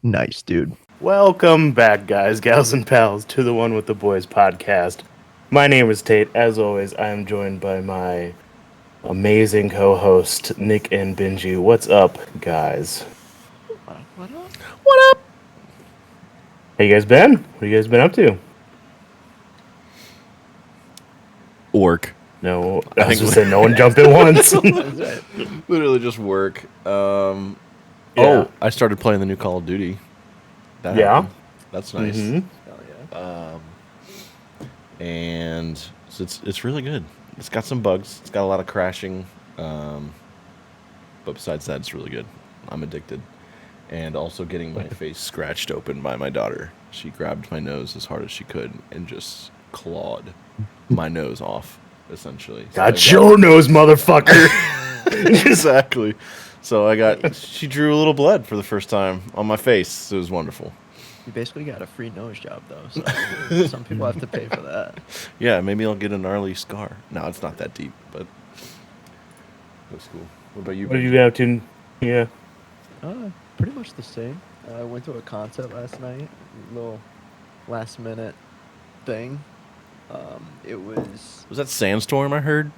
Nice, dude. Welcome back, guys, gals, and pals, to the One with the Boys podcast. My name is Tate. As always, I am joined by my amazing co-host Nick and Benji. What's up, guys? What up? What up? How you guys been? What you guys been up to? Work. No, I I was think just saying no one jumped at once. That's it. Literally just work. Yeah. Oh, I started playing the new Call of Duty. That Yeah? happened. That's nice. Mhm. Hell yeah. And so it's really good. It's got some bugs. It's got a lot of crashing. But besides that, it's really good. I'm addicted. And also getting my face scratched open by my daughter. She grabbed my nose as hard as she could and just clawed my nose off, essentially. So I Got your nose, motherfucker. exactly. So she drew a little blood for the first time on my face. It was wonderful. You basically got a free nose job, though. So some people have to pay for that. Yeah, maybe I'll get a gnarly scar. No, it's not that deep, but that's cool. What about you? What have you been up to? Yeah. Pretty much the same. I went to a concert last night. Little last minute thing. It was. Was that Sandstorm I heard?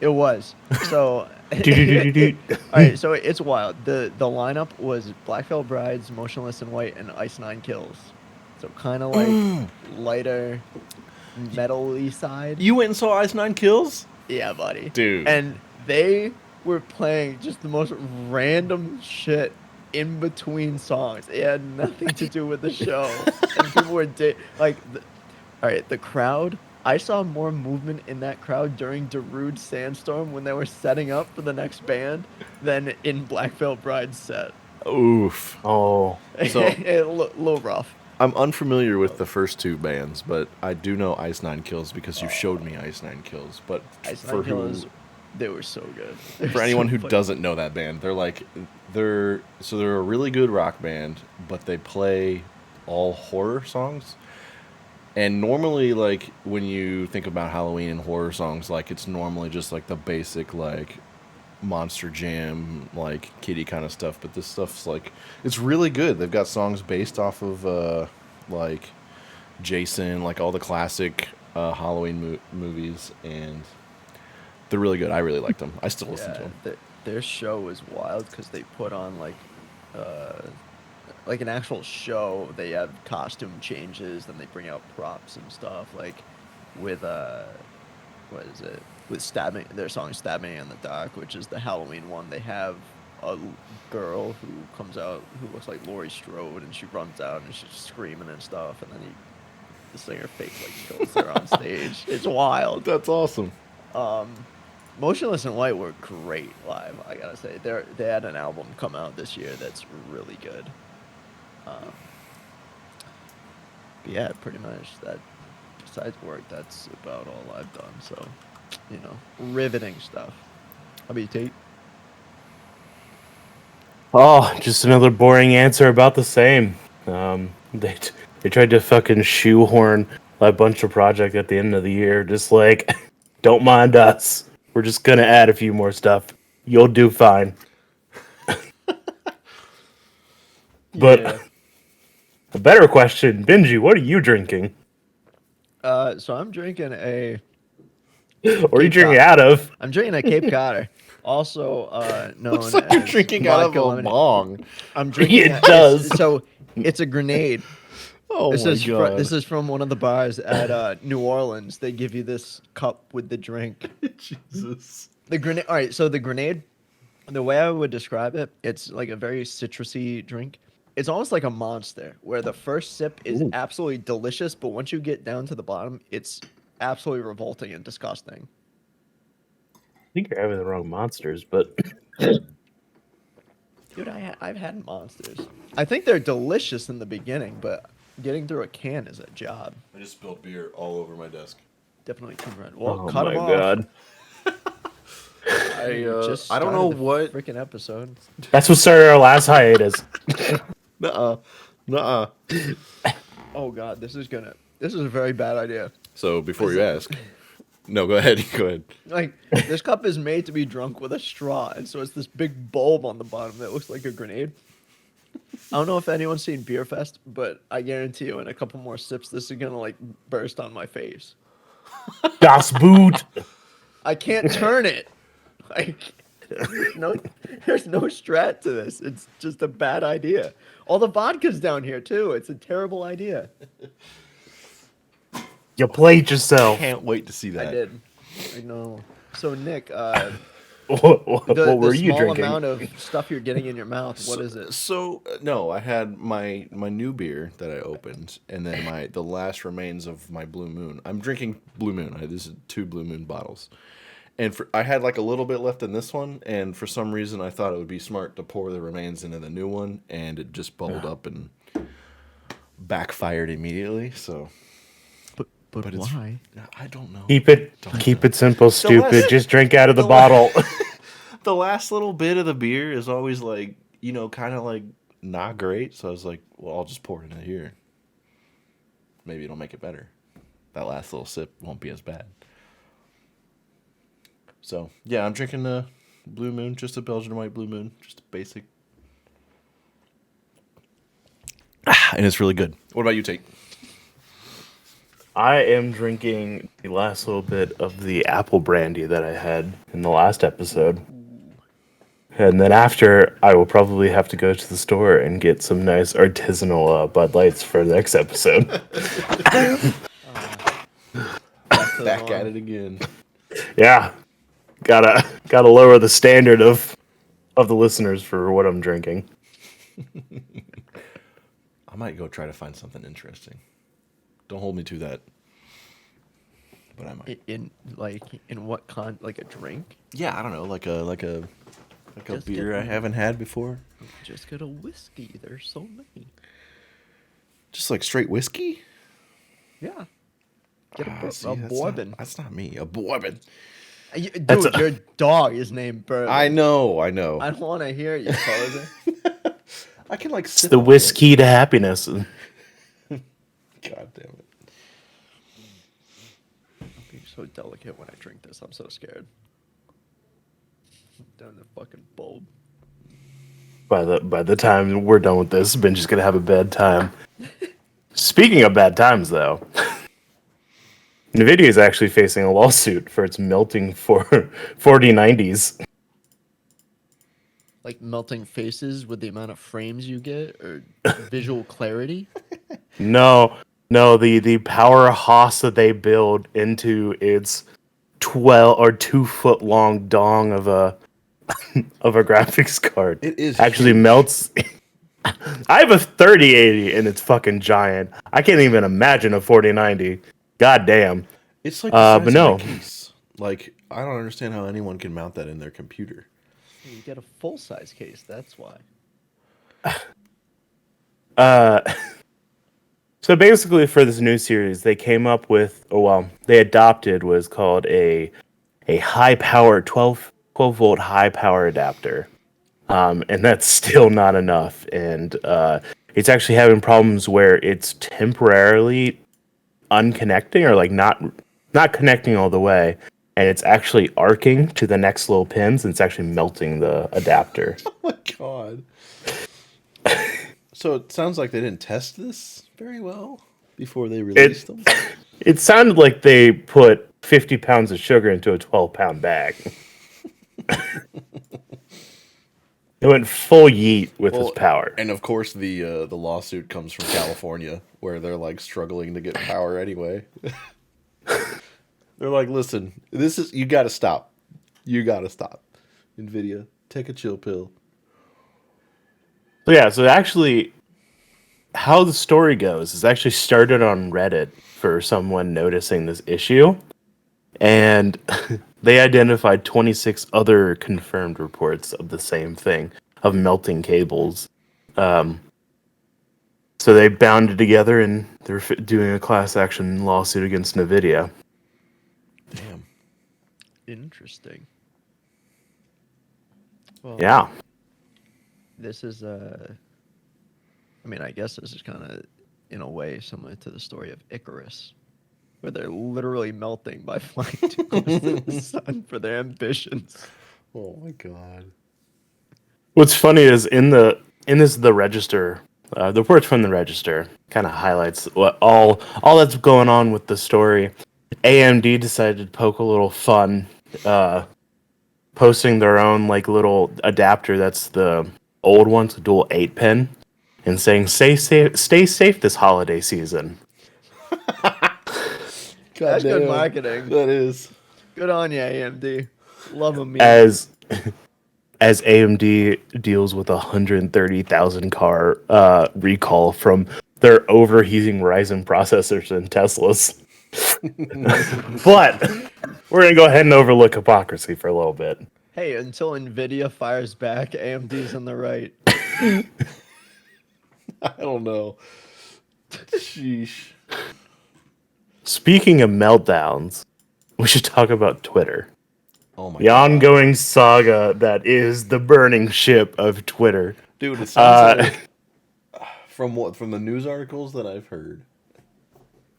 It was. So. Do-do-do-do-do. All right, so it's wild. The lineup was Black Veil Brides, Motionless in White, and Ice Nine Kills. So kind of like lighter, metal-y side. You went and saw Ice Nine Kills? Yeah, buddy. Dude. And they were playing just the most random shit in between songs. It had nothing to do with the show. And people were all right, the crowd. I saw more movement in that crowd during Darude Sandstorm when they were setting up for the next band than in Black Veil Bride's set. Oof. Oh. So- A little rough. I'm unfamiliar with the first two bands, but I do know Ice Nine Kills because you showed me Ice Nine Kills. But Ice for Nine Kills, they were so good. They were for anyone so who fucking- doesn't know that band, they're a really good rock band, but they play all horror songs. And normally, like, when you think about Halloween and horror songs, like, it's normally just, like, the basic, like, Monster Jam, like, kiddie kind of stuff. But this stuff's, like, it's really good. They've got songs based off of, like, Jason, like, all the classic Halloween movies. And they're really good. I really liked them. I still listen to them. Their show was wild because they put on, like an actual show. They have costume changes, then they bring out props and stuff. Like with what is it? With stabbing, their song "Stabbing in the Dark," which is the Halloween one. They have a girl who comes out who looks like Laurie Strode, and she runs out and she's screaming and stuff, and then the singer fake like kills her on stage. It's wild. That's awesome. Motionless in White were great live. I gotta say, they had an album come out this year that's really good. Yeah, pretty much that. Besides work, that's about all I've done. So, riveting stuff. How about you, Tate? Oh, just another boring answer about the same. They tried to fucking shoehorn a bunch of project at the end of the year. Just like, don't mind us. We're just gonna add a few more stuff. You'll do fine. But Yeah. a better question, Benji, what are you drinking? So I'm drinking a. Or are you drinking out of? I'm drinking a Cape Codder, also known Looks like you're as drinking out of vodka a lemonade. bong. I'm drinking. It does. So it's a grenade. Oh This my is god. this is from one of the bars at New Orleans. They give you this cup with the drink. Jesus. The grenade. All right, so the grenade. The way I would describe it, it's like a very citrusy drink. It's almost like a monster, where the first sip is Ooh. absolutely delicious, but once you get down to the bottom, it's absolutely revolting and disgusting. I think you're having the wrong monsters, but Dude, I've had monsters. I think they're delicious in the beginning, but getting through a can is a job. I just spilled beer all over my desk. Definitely come right. Well, oh cut my them off. god. I don't know what. freaking episode. That's what started our last hiatus. Nuh-uh. Oh god, this is a very bad idea. So before you ask, no, go ahead. Go ahead. Like, this cup is made to be drunk with a straw, and so it's this big bulb on the bottom that looks like a grenade. I don't know if anyone's seen Beer Fest, but I guarantee you, in a couple more sips, this is gonna like burst on my face. Das Boot. I can't turn it. Like, no, there's no strat to this. It's just a bad idea. All the vodka's down here too. It's a terrible idea. You played yourself. Can't wait to see that. I did. I know. So Nick, What the were you small drinking? amount of stuff you're getting in your mouth, what is it? So no, I had my new beer that I opened, and then the last remains of my Blue Moon. I'm drinking Blue Moon. This is 2 Blue Moon bottles, and I had like a little bit left in this one, and for some reason I thought it would be smart to pour the remains into the new one, and it just bubbled up and backfired immediately. So, But it's, why? I don't know. Keep it simple, stupid. last- Just drink out of the the bottle. The last little bit of the beer is always like, kind of like not great. So I was like, well, I'll just pour it in here. Maybe it'll make it better. That last little sip won't be as bad. So yeah, I'm drinking a Blue Moon, just a Belgian white Blue Moon, just a basic. And it's really good. What about you, Tate? I am drinking the last little bit of the apple brandy that I had in the last episode. And then after, I will probably have to go to the store and get some nice artisanal Bud Lights for the next episode. Back at it again. Yeah, gotta lower the standard of the listeners for what I'm drinking. I might go try to find something interesting. Don't hold me to that. But I might. In what like a drink? Yeah, I don't know, like a Just beer get I haven't had before. Just get a whiskey. There's so many. Just like straight whiskey? Yeah. Get See, a that's bourbon. That's not me. A bourbon. Dude, your dog is named Bourbon. I know. I don't want to hear you, poser. I can like It's sip the on whiskey to happiness. it. God damn it. I'm being so delicate when I drink this. I'm so scared. Down the fucking bulb. By the time we're done with this, Benji's gonna have a bad time. Speaking of bad times, though, NVIDIA is actually facing a lawsuit for its melting 4090s. Like melting faces with the amount of frames you get, or visual clarity. No, the powerhouse that they build into its 12 or 2 foot long dong of a graphics card. It is actually huge. melts. I have a 3080 and it's fucking giant. I can't even imagine a 4090. God damn. It's like the size but of no. my case. Like, I don't understand how anyone can mount that in their computer. You get a full size case. That's why. So basically for this new series, they came up with, they adopted what is called a high power 12 volt high power adapter. And that's still not enough. And it's actually having problems where it's temporarily unconnecting or like not connecting all the way. And it's actually arcing to the next little pins and it's actually melting the adapter. Oh my god. So it sounds like they didn't test this very well before they released them. It sounded like they put 50 pounds of sugar into a 12-pound bag. It went full yeet with its power. And of course the lawsuit comes from California, where they're like struggling to get power anyway. They're like, listen, you gotta stop. You gotta stop. NVIDIA, take a chill pill. So actually, how the story goes is actually started on Reddit for someone noticing this issue. And they identified 26 other confirmed reports of the same thing, of melting cables. So they bound it together and they're doing a class action lawsuit against NVIDIA. Damn. Interesting. Well, Yeah. This is I mean, I guess this is kind of, in a way, similar to the story of Icarus, where they're literally melting by flying too close to the sun for their ambitions. Oh my god. What's funny is in the and this is the Register. The reports from the Register kind of highlights what all that's going on with the story. AMD decided to poke a little fun, posting their own like little adapter that's the old one, it's a dual 8-pin, and saying stay safe this holiday season. That's good marketing. That is. Good on you, AMD. Love them. As AMD deals with 130,000 car recall from their overheating Ryzen processors and Teslas. But we're going to go ahead and overlook hypocrisy for a little bit. Hey, until Nvidia fires back, AMD's on the right. I don't know. Sheesh. Speaking of meltdowns, we should talk about Twitter. Oh my The god. ongoing saga that is the burning ship of Twitter. Dude, it sounds like from the news articles that I've heard,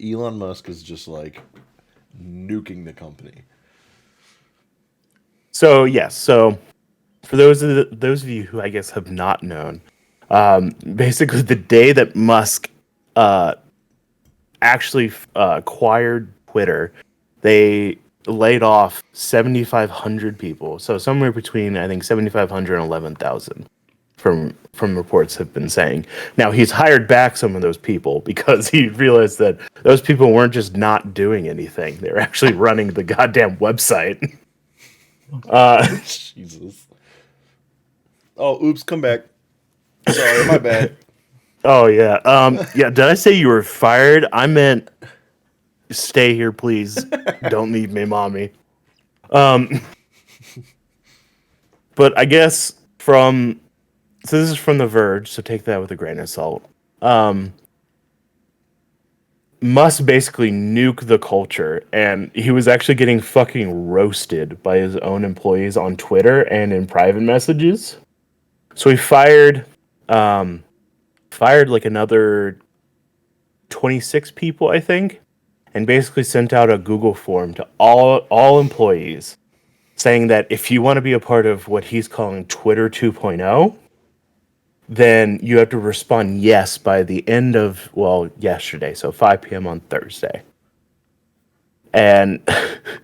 Elon Musk is just like nuking the company. So yes, so for those of you who I guess have not known, basically the day that Musk actually acquired Twitter, they laid off 7,500 people. So somewhere between I think 7,500 and 11,000 from reports have been saying. Now he's hired back some of those people because he realized that those people weren't just not doing anything; they were actually running the goddamn website. Jesus. Oh, oops, come back. Sorry, my bad. Oh yeah. Yeah, did I say you were fired? I meant stay here, please. Don't leave me, mommy. But I guess so this is from The Verge, so take that with a grain of salt. Musk basically nuke the culture, and he was actually getting fucking roasted by his own employees on Twitter and in private messages. So he fired like another 26 people, I think, and basically sent out a Google form to all employees saying that if you want to be a part of what he's calling Twitter 2.0, then you have to respond yes by the end of, yesterday, so 5 p.m. on Thursday. And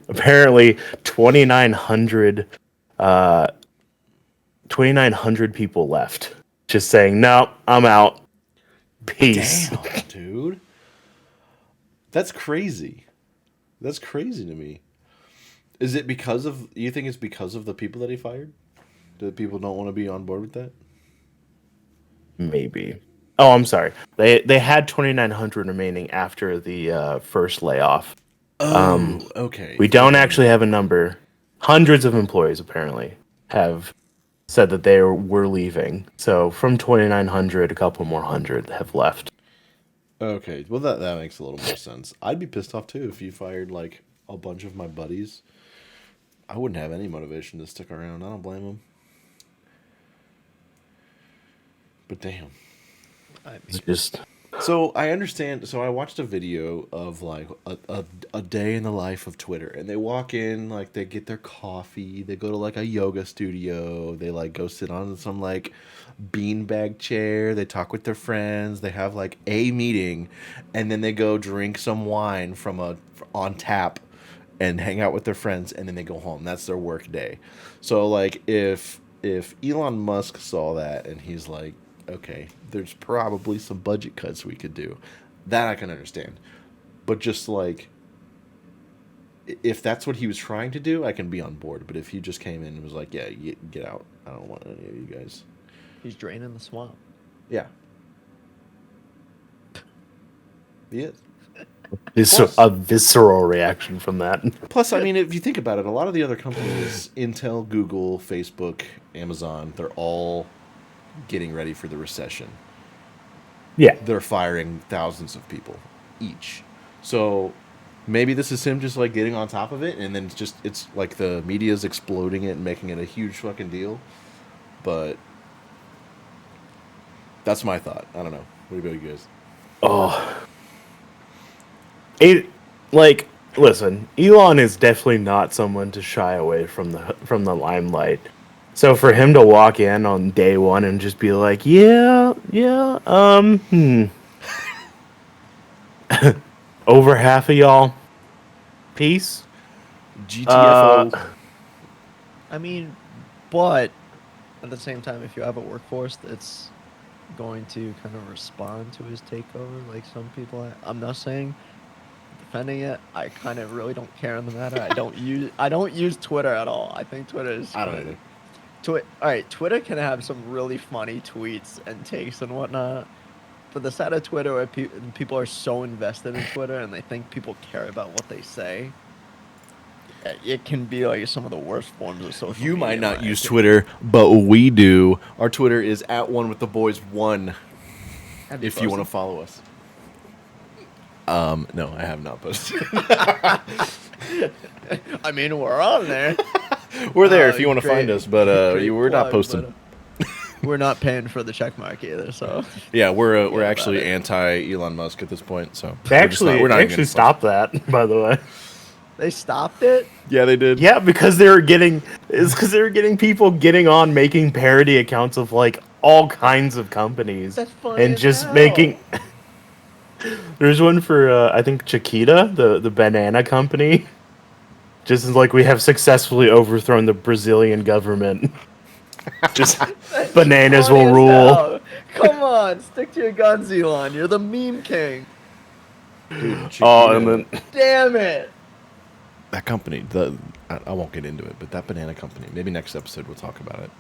apparently 2,900 people left, just saying, no, I'm out. Peace. Damn, dude. That's crazy. That's crazy to me. Is it you think it's because of the people that he fired? That people don't want to be on board with that? Maybe. Oh, I'm sorry. They had 2,900 remaining after the first layoff. Okay. We don't actually have a number. Hundreds of employees apparently have said that they were leaving. So from 2,900, a couple more hundred have left. Okay. Well, that makes a little more sense. I'd be pissed off too if you fired like a bunch of my buddies. I wouldn't have any motivation to stick around. I don't blame them. But damn. It's just So I understand. So I watched a video of like a day in the life of Twitter, and they walk in, like they get their coffee, they go to like a yoga studio, they like go sit on some like beanbag chair, they talk with their friends, they have like a meeting, and then they go drink some wine from on tap and hang out with their friends, and then they go home. That's their work day. So like if Elon Musk saw that and he's like, okay, there's probably some budget cuts we could do, that I can understand. But just like, if that's what he was trying to do, I can be on board. But if he just came in and was like, yeah, get out, I don't want any of you guys. He's draining the swamp. Yeah. He is. it's a visceral reaction from that. Plus, I mean, if you think about it, a lot of the other companies, Intel, Google, Facebook, Amazon, they're all getting ready for the recession. Yeah. They're firing thousands of people each. So maybe this is him just like getting on top of it, and then it's like the media's exploding it and making it a huge fucking deal. But that's my thought. I don't know. What about you guys? Oh. Listen, Elon is definitely not someone to shy away from the limelight. So for him to walk in on day one and just be like, yeah, over half of y'all, peace. GTFO. I mean, but at the same time, if you have a workforce that's going to kind of respond to his takeover, like some people, I'm not saying defending it. I kind of really don't care on the matter. I don't use Twitter at all. I think Twitter is. I don't either. All right, Twitter can have some really funny tweets and takes and whatnot. But the side of Twitter where people are so invested in Twitter and they think people care about what they say, it can be like some of the worst forms of social media. You might not use Twitter, but we do. Our Twitter is at OneWithTheBoys1. If you want to follow us. No, I have not posted. I mean, we're on there. We're there if you want to find us, but we're not posting. We're not paying for the check mark either, so Yeah, we're actually anti Elon Musk at this point. So They actually stopped that, by the way. they stopped it. Yeah, they did. Yeah, because they were getting people getting on making parody accounts of like all kinds of companies. That's funny and as just hell. making. There's one for I think Chiquita, the banana company. Just as like we have successfully overthrown the Brazilian government. Just bananas Funny will as rule. hell. Come on, stick to your guns, Elon. You're the meme king. Dude, Oh, and then Damn it. that company, I won't get into it, but that banana company, maybe next episode we'll talk about it.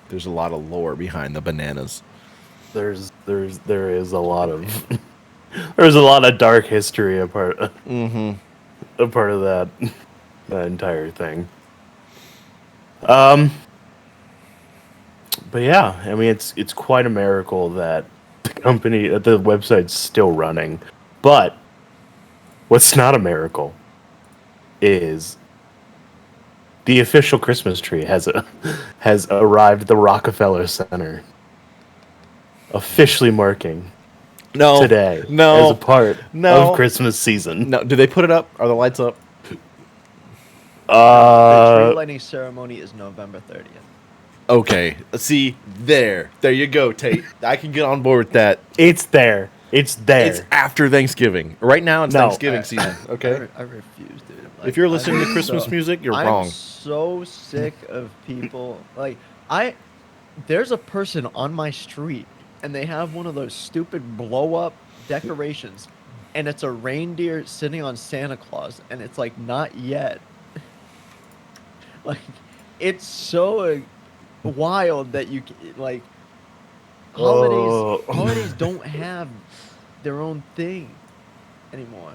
There's a lot of lore behind the bananas. there is a lot of there's a lot of dark history a part of that entire thing. But yeah, I mean it's quite a miracle that the website's still running. But what's not a miracle is the official Christmas tree has arrived at the Rockefeller Center, officially marking today as a part of Christmas season. No, do they put it up? Are the lights up? The tree lighting ceremony is November 30th. Okay, see, there you go, Tate. I can get on board with that. It's there. It's after Thanksgiving. Right now, it's Thanksgiving season. Okay, I refuse, dude. Like, if you're listening to Christmas music, you're wrong. I'm so sick of people. There's a person on my street, and they have one of those stupid blow-up decorations, and it's a reindeer sitting on Santa Claus, and it's like not yet. Like, it's so wild that you like. Holidays don't have their own thing anymore.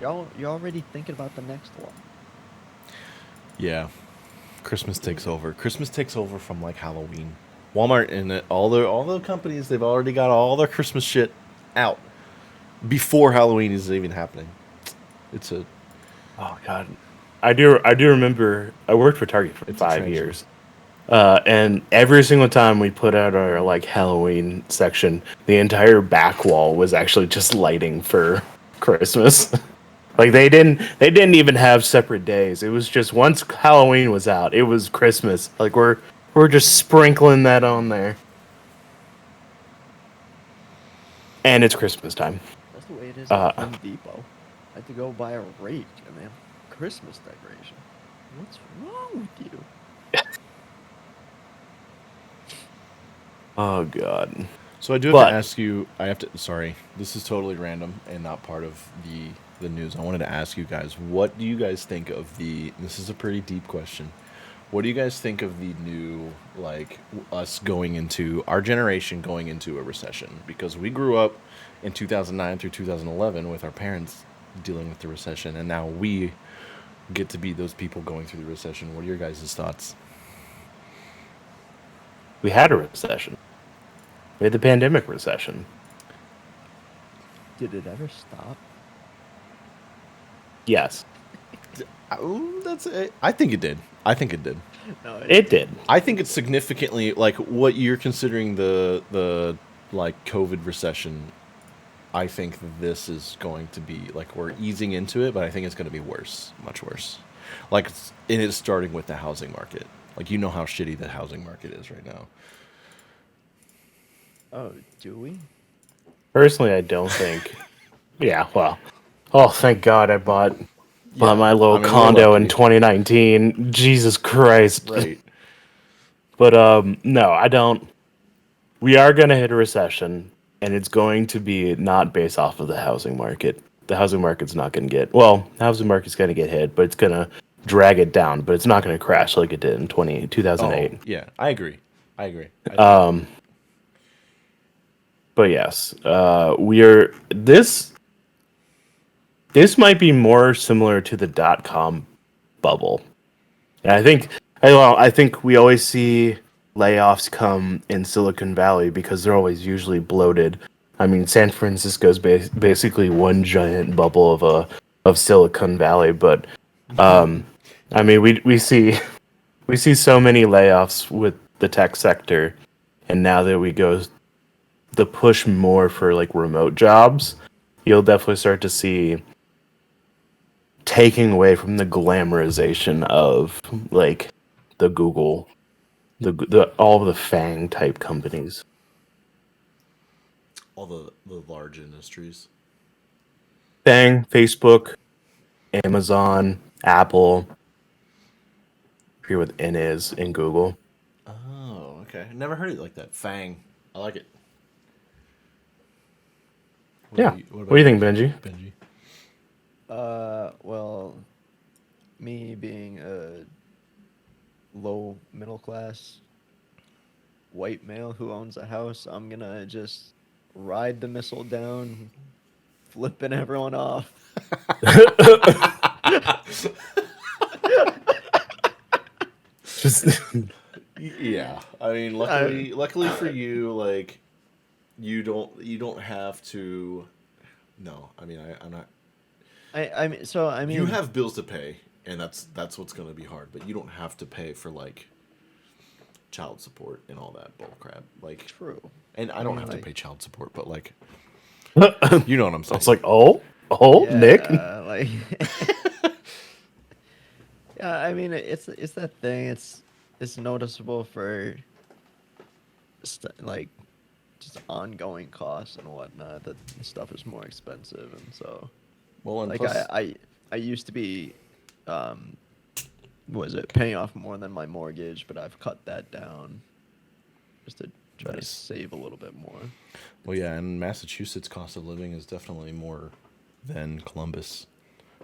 You're already thinking about the next one. Yeah, Christmas takes over. Christmas takes over from like Halloween. Walmart and all the companies, they've already got all their Christmas shit out before Halloween is even happening. Oh god, I do remember I worked for Target for 5 years. And every single time we put out our like Halloween section, the entire back wall was actually just lighting for Christmas. Like they didn't even have separate days. It was just once Halloween was out, it was Christmas. Like we're just sprinkling that on there. And it's Christmas time. That's the way it is at Home Depot. I had to go buy a rake and they have Christmas decoration. What's wrong with you? Oh god. So I do have to ask you. Sorry, this is totally random and not part of the news. I wanted to ask you guys, what do you guys think of this is a pretty deep question. What do you guys think of the new, like, us going into, our generation going into a recession? Because we grew up in 2009 through 2011 with our parents dealing with the recession, and now we get to be those people going through the recession. What are your guys' thoughts? We had a recession. We had the pandemic recession. Did it ever stop? Yes. That's it. I think it did. No, It did. I think it's significantly like what you're considering the like COVID recession. I think this is going to be like we're easing into it, but I think it's going to be worse, much worse. Like it is starting with the housing market. Like, you know how shitty the housing market is right now. Oh, do we? Personally, I don't think. Yeah, well, oh, thank God I bought my little I mean, we're condo in lucky. 2019. Jesus Christ. Right. But no, I don't. We are going to hit a recession, and it's going to be not based off of the housing market. The housing market's not going to get well. The housing market's going to get hit, but it's going to drag it down. But it's not going to crash like it did in 2008. Oh, yeah. I agree. I think But yes, we are this. This might be more similar to the .com bubble. And I think we always see layoffs come in Silicon Valley because they're always usually bloated. I mean, San Francisco's basically one giant bubble of Silicon Valley, but I mean, we see so many layoffs with the tech sector, and now that we go the push more for like remote jobs, you'll definitely start to see taking away from the glamorization of like the Google, the all of the FANG type companies. all the large industries. FANG, Facebook, Amazon, Apple. I forget what N is in Google. Oh, okay. Never heard it like that. Fang. I like it. Yeah. What What do you think, Benji? Benji? Well, me being a low middle class white male who owns a house, I'm gonna just ride the missile down, flipping everyone off. Just Yeah. I mean, luckily for you, like, you don't have to. No, I mean, I'm not. I mean, You have bills to pay, and that's what's going to be hard. But you don't have to pay for like child support and all that bull crap. Like, true. and I don't mean, have to like- pay child support, but like, you know what I'm saying. it's like, Nick. Yeah, like yeah, I mean it's that thing. It's noticeable for like just ongoing costs and whatnot that the stuff is more expensive, and so well, and like plus, I used to be was it paying off more than my mortgage, but I've cut that down just to try to Nice. save a little bit more. well, yeah, and Massachusetts cost of living is definitely more than Columbus.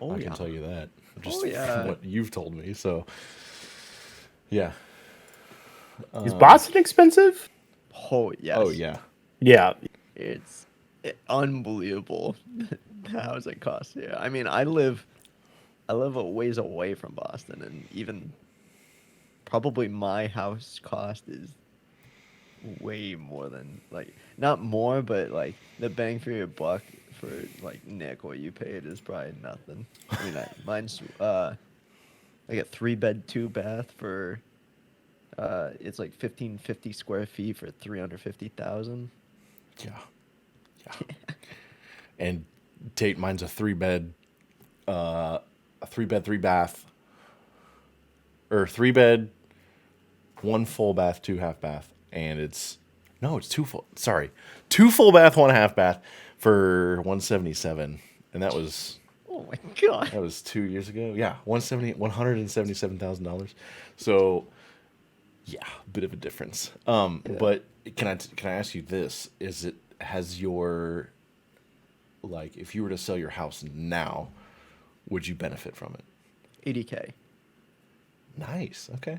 Oh, I yeah. can tell you that. Just Oh, yeah. from what you've told me. So, yeah. Is Boston expensive? Oh yes. Oh yeah. Yeah. It's unbelievable the housing costs here. I mean, I live a ways away from Boston, and even probably my house cost is way more than like not more, but like the bang for your buck for like Nick, what you paid is probably nothing. I mean, mine's like a 3-bed 2-bath for it's like 1550 square feet for 350,000. Yeah. And Tate, mine's a 3-bed, a 3-bed 3-bath, or 3-bed, 1 full bath, 2 half bath, and it's 2 full. Sorry, 2 full bath, 1 half bath for 177, and that was Oh my god. 2 years ago. Yeah, $177,000. So, yeah, bit of a difference. But can I ask you this? Has your, like, if you were to sell your house now, would you benefit from it? 80K. Nice. Okay.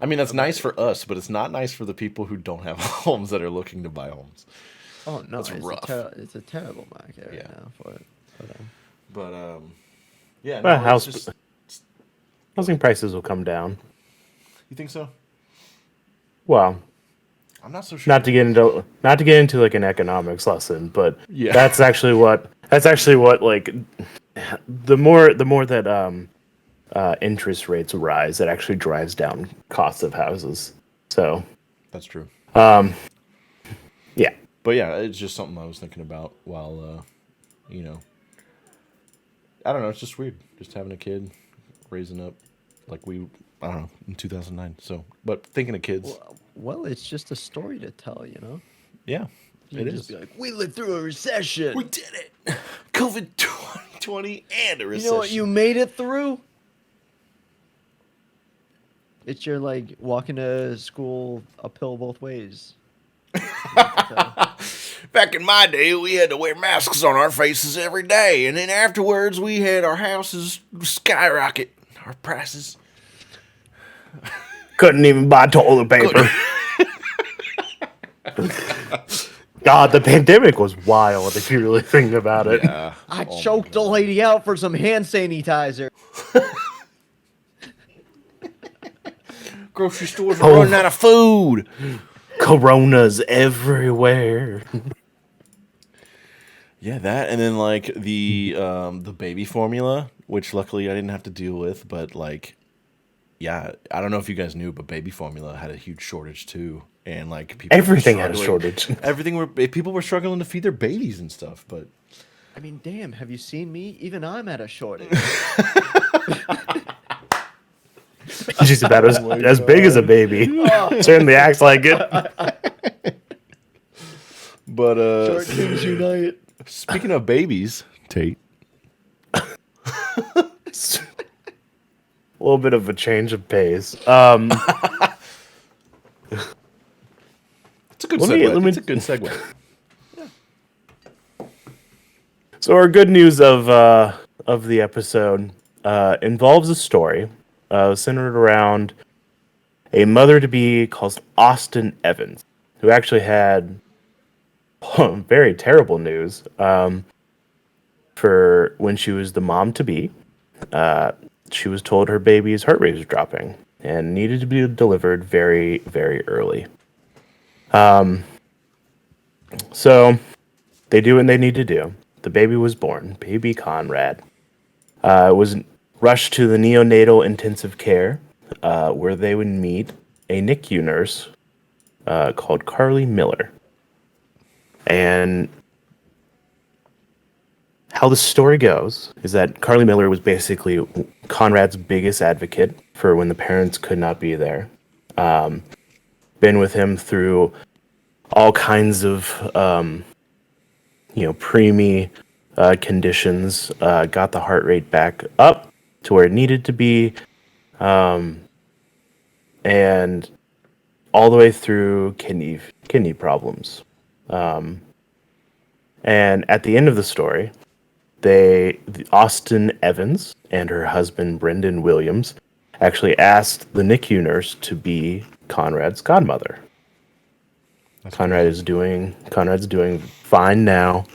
I mean, that's nice for us, but it's not nice for the people who don't have homes that are looking to buy homes. Oh no, That's rough. It's a terrible market right Yeah. now for it. But yeah. Well, No, it's just, housing prices will come down. you think so? Well, I'm not so sure. not to get into like an economics lesson, but Yeah. that's actually what like the more that interest rates rise, it actually drives down costs of houses. So That's true. yeah, But yeah, it's just something I was thinking about while, I don't know. It's just weird, just having a kid, raising up. Like I don't know, in 2009. So, but thinking of kids, Well, it's just a story to tell, you know? yeah, You it can just is. be like, we lived through a recession. We did it. COVID 2020 and a You recession. know what you made it through? It's your, like, walking to school uphill both ways. Back in my day, we had to wear masks on our faces every day, and then afterwards, we had our houses skyrocket. Our prices. Couldn't even buy toilet paper. God, the pandemic was wild if you really think about it. Yeah. I choked a lady out for some hand sanitizer. Grocery stores are running out of food. Coronas everywhere. Yeah, that, and then like the baby formula, which luckily I didn't have to deal with, but like, yeah, I don't know if you guys knew, but baby formula had a huge shortage too, and like people Everything were had a struggling- shortage. people were struggling to feed their babies and stuff, but I mean, damn, have you seen me? Even I'm at a shortage. She's about as big as a baby. Certainly acts like it. but Short Kings Unite. speaking of babies, Tate, A little bit of a change of pace. it's a good Let me- segue. let me- It's a good segue. So our good news of the episode involves a story centered around a mother-to-be called Austin Evans, who actually had very terrible news for when she was the mom-to-be. She was told her baby's heart rate was dropping and needed to be delivered very, very early. So they do what they need to do. The baby was born, baby Conrad. Was rushed to the neonatal intensive care, where they would meet a NICU nurse called Carly Miller. And how the story goes is that Carly Miller was basically Conrad's biggest advocate for when the parents could not be there. Been with him through all kinds of preemie conditions, got the heart rate back up to where it needed to be, and all the way through kidney problems. And at the end of the story, Austin Evans and her husband Brendan Williams actually asked the NICU nurse to be Conrad's godmother. Conrad's doing fine now.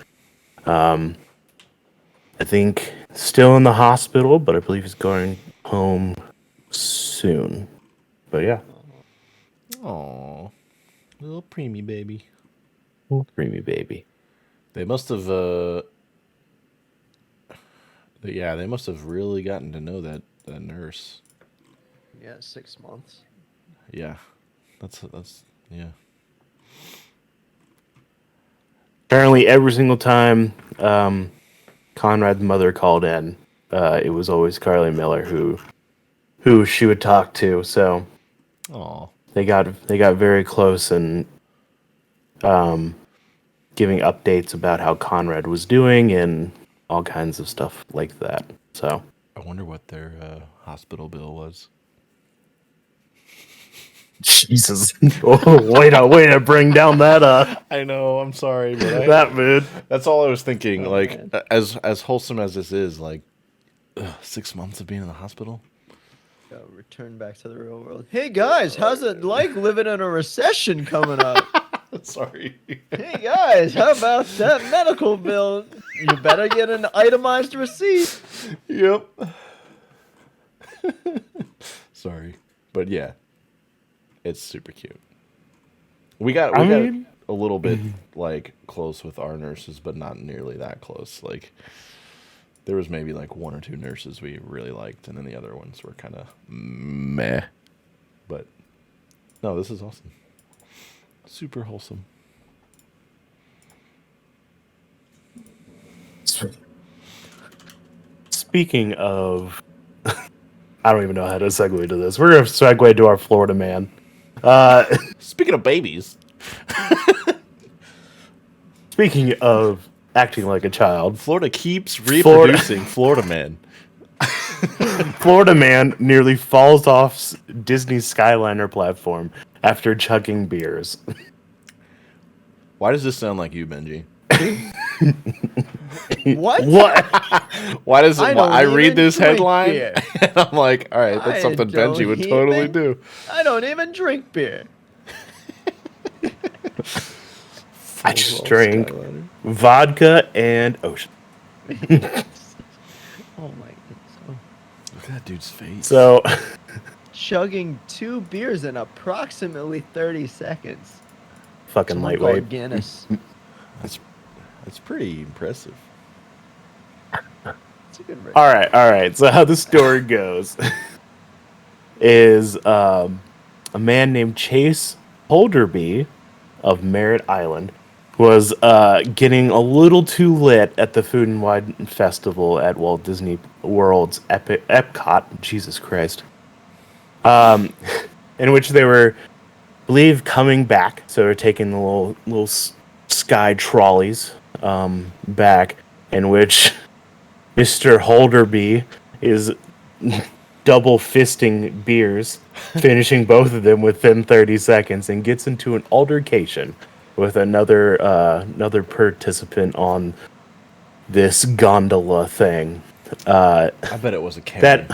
I think still in the hospital, but I believe he's going home soon. But yeah, Aw, little preemie baby. preemie baby. They must have, they must have really gotten to know that nurse. Yeah, 6 months. Yeah, that's yeah. Apparently, every single time Conrad's mother called in, it was always Carly Miller who she would talk to. So Aw, they got very close and giving updates about how Conrad was doing and all kinds of stuff like that. So I wonder what their hospital bill was. Jesus, way to bring down that I know, I'm sorry, but that mood. that's all I was thinking. Oh, like, man. as wholesome as this is, like, 6 months of being in the hospital. Return back to the real world. Hey guys, how's it like living in a recession coming up? Sorry. Hey guys, how about that medical bill? You better get an itemized receipt. Yep. Sorry, but yeah, it's super cute. We got I mean- a little bit like close with our nurses, but not nearly that close. Like there was maybe like one or two nurses we really liked, and then the other ones were kind of meh. But no, this is awesome. Super wholesome. Speaking of I don't even know how to segue to this. We're gonna segue to our Florida man. Speaking of babies, Speaking of acting like a child, Florida keeps reproducing Florida man. Florida man nearly falls off Disney's Skyliner platform after chugging beers. Why does this sound like you, Benji? What? What? Why does I don't I read even this drink headline beer. and I'm like, all right, that's I something don't Benji would totally even- do. I don't even drink beer. I just drink vodka and ocean. Oh my goodness. Look at that dude's face. So, Chugging 2 beers in approximately 30 seconds. fucking Someone lightweight. called Guinness. That's pretty impressive. It's a good rate. All right. So how the story goes is a man named Chase Holderby of Merritt Island was getting a little too lit at the Food and Wine Festival at Walt Disney World's Epcot. Jesus Christ. In which they were, I believe, coming back. So they're taking the little sky trolleys back, in which Mr. Holderby is double fisting beers, finishing both of them within 30 seconds, and gets into an altercation with another participant on this gondola thing. I bet it was a Karen.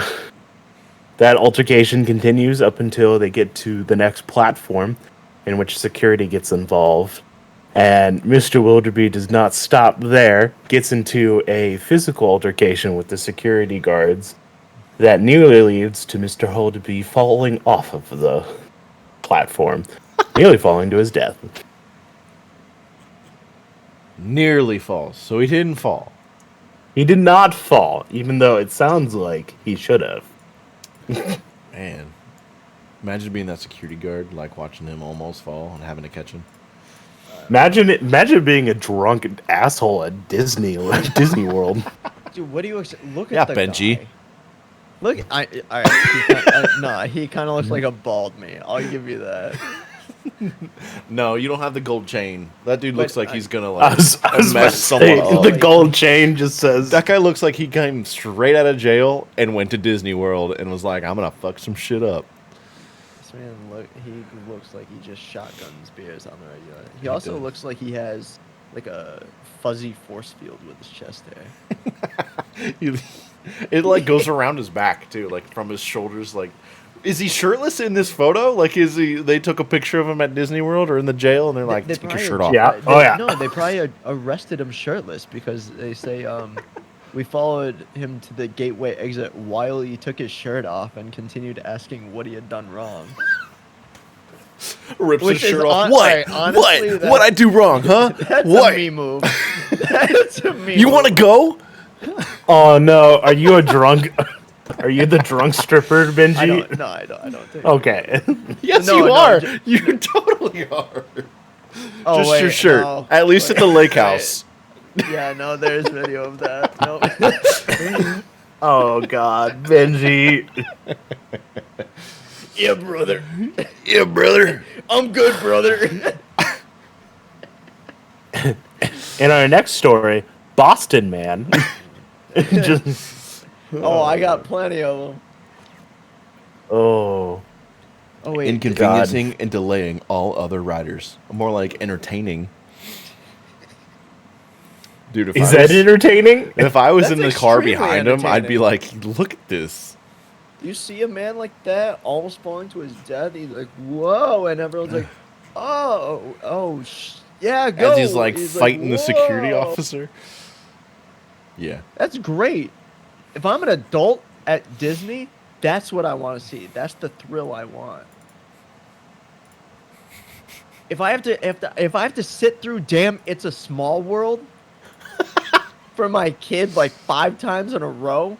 That altercation continues up until they get to the next platform, in which security gets involved. And Mr. Wilderby does not stop there, gets into a physical altercation with the security guards that nearly leads to Mr. Wilderby falling off of the platform, nearly falling to his death. Nearly falls, so he didn't fall. He did not fall, even though it sounds like he should have. Man, imagine being that security guard, like watching him almost fall and having to catch him. Imagine being a drunk asshole at Disney World. Dude, what do you look Yeah, at the Benji. guy? Look, he kind of looks like a bald me. I'll give you that. No, you don't have the gold chain. That dude But looks like I- he's gonna I like was about mess to someone say, up. the gold chain just says That guy looks like he came straight out of jail and went to Disney World and was like, I'm gonna fuck some shit up. This man he looks like he just shotguns beers on the regular. He also does. looks like he has like a fuzzy force field with his chest hair. It like goes around his back too, like from his shoulders. Like, is he shirtless in this photo? Like, is he? They took a picture of him at Disney World or in the jail, and they're like, They take your probably- shirt off. Yeah. Oh, yeah. No, they probably arrested him shirtless because they say we followed him to the gateway exit while he took his shirt off and continued asking what he had done wrong. Rips Which his is shirt off. hon- What? alright, honestly, what? that- What I do wrong, huh? That's What? a me move. That's a me. You want to move. go? oh no, are you a drunk? Are you the drunk stripper, Benji? I don't. No, I don't think. Okay. Yes, No, you no, are. ju- You totally are. Oh, Just wait, your shirt. no, At least at the wait, lake wait. house. Yeah, no, there's video of that. Nope. Oh God, Benji. Yeah, brother. Yeah, brother. I'm good, brother. In our next story, Boston man. Just Oh, I got plenty of them. oh. Oh wait, Inconveniencing and delaying all other riders. More like entertaining. Dude, Is that entertaining? if I was in That's the car extremely behind him, I'd be entertaining. like, look at this. You see a man like that almost falling to his death. He's like, "Whoa!" and everyone's like, yeah, go." As he's like fighting the security "Whoa." officer. Yeah. That's great. If I'm an adult at Disney, that's what I want to see. That's the thrill I want. If I have to sit through damn It's a Small World for my kid like 5 times in a row,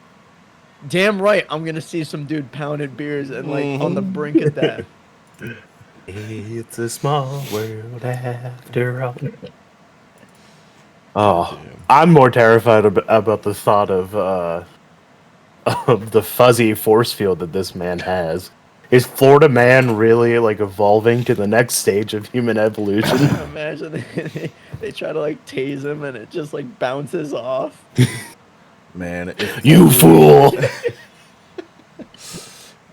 damn right I'm gonna see some dude pounding beers and like on the brink of death. It's a small world after all. Oh, I'm more terrified about the thought of of the fuzzy force field that this man has. Is Florida Man really like evolving to the next stage of human evolution? Imagine they try to like tase him and it just like bounces off. Man, if You fool!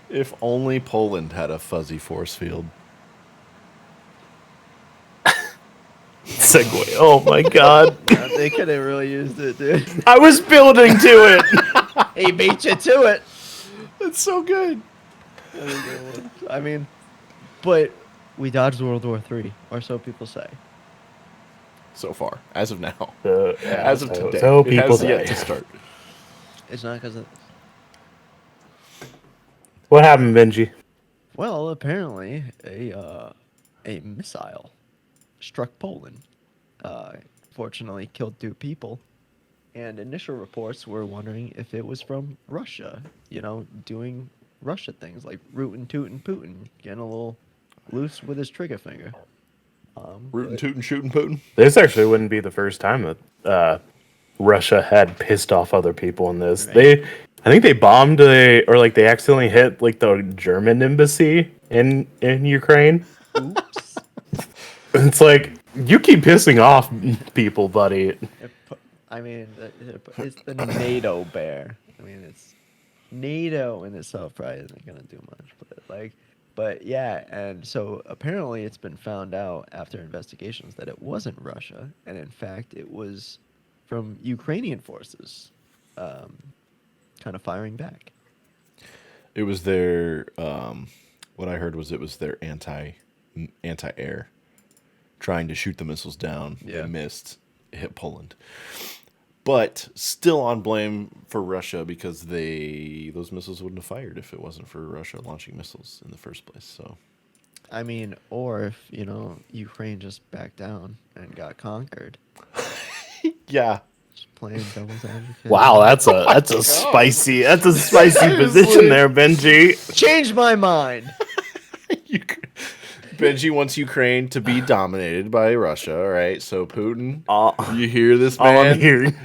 if only Poland had a fuzzy force field. Segue. Oh my god. They could have really used it, dude. I was building to it! He beat you to it. That's so good. I mean, but we dodged World War III, or so people say. So far, as of now, Yeah, as of today, so it people has say. yet to start. It's not because of. What happened, Benji? Well, apparently a missile struck Poland. Fortunately, killed 2 people, and initial reports were wondering if it was from Russia. You know, doing Russia things like rootin' tootin' Putin, getting a little loose with his trigger finger. Rootin' tootin' shootin' Putin. This actually wouldn't be the first time that Russia had pissed off other people in this. Right. I think they bombed they accidentally hit like the German embassy in Ukraine. Oops. It's like you keep pissing off people, buddy. I mean, it's the NATO bear. I mean, it's NATO in itself probably isn't gonna do much, but yeah, and so apparently it's been found out after investigations that it wasn't Russia, and in fact it was from Ukrainian forces, kind of firing back. It was their. What I heard was it was their anti-air, trying to shoot the missiles down. Yeah. They missed. It hit Poland. But still on blame for Russia because those missiles wouldn't have fired if it wasn't for Russia launching missiles in the first place. So, I mean, or if Ukraine just backed down and got conquered. yeah, Just playing devil's advocate. Wow, that's a spicy position there, Benji. Change my mind. Benji wants Ukraine to be dominated by Russia. All right, so Putin, All you hear this, man? I'm hearing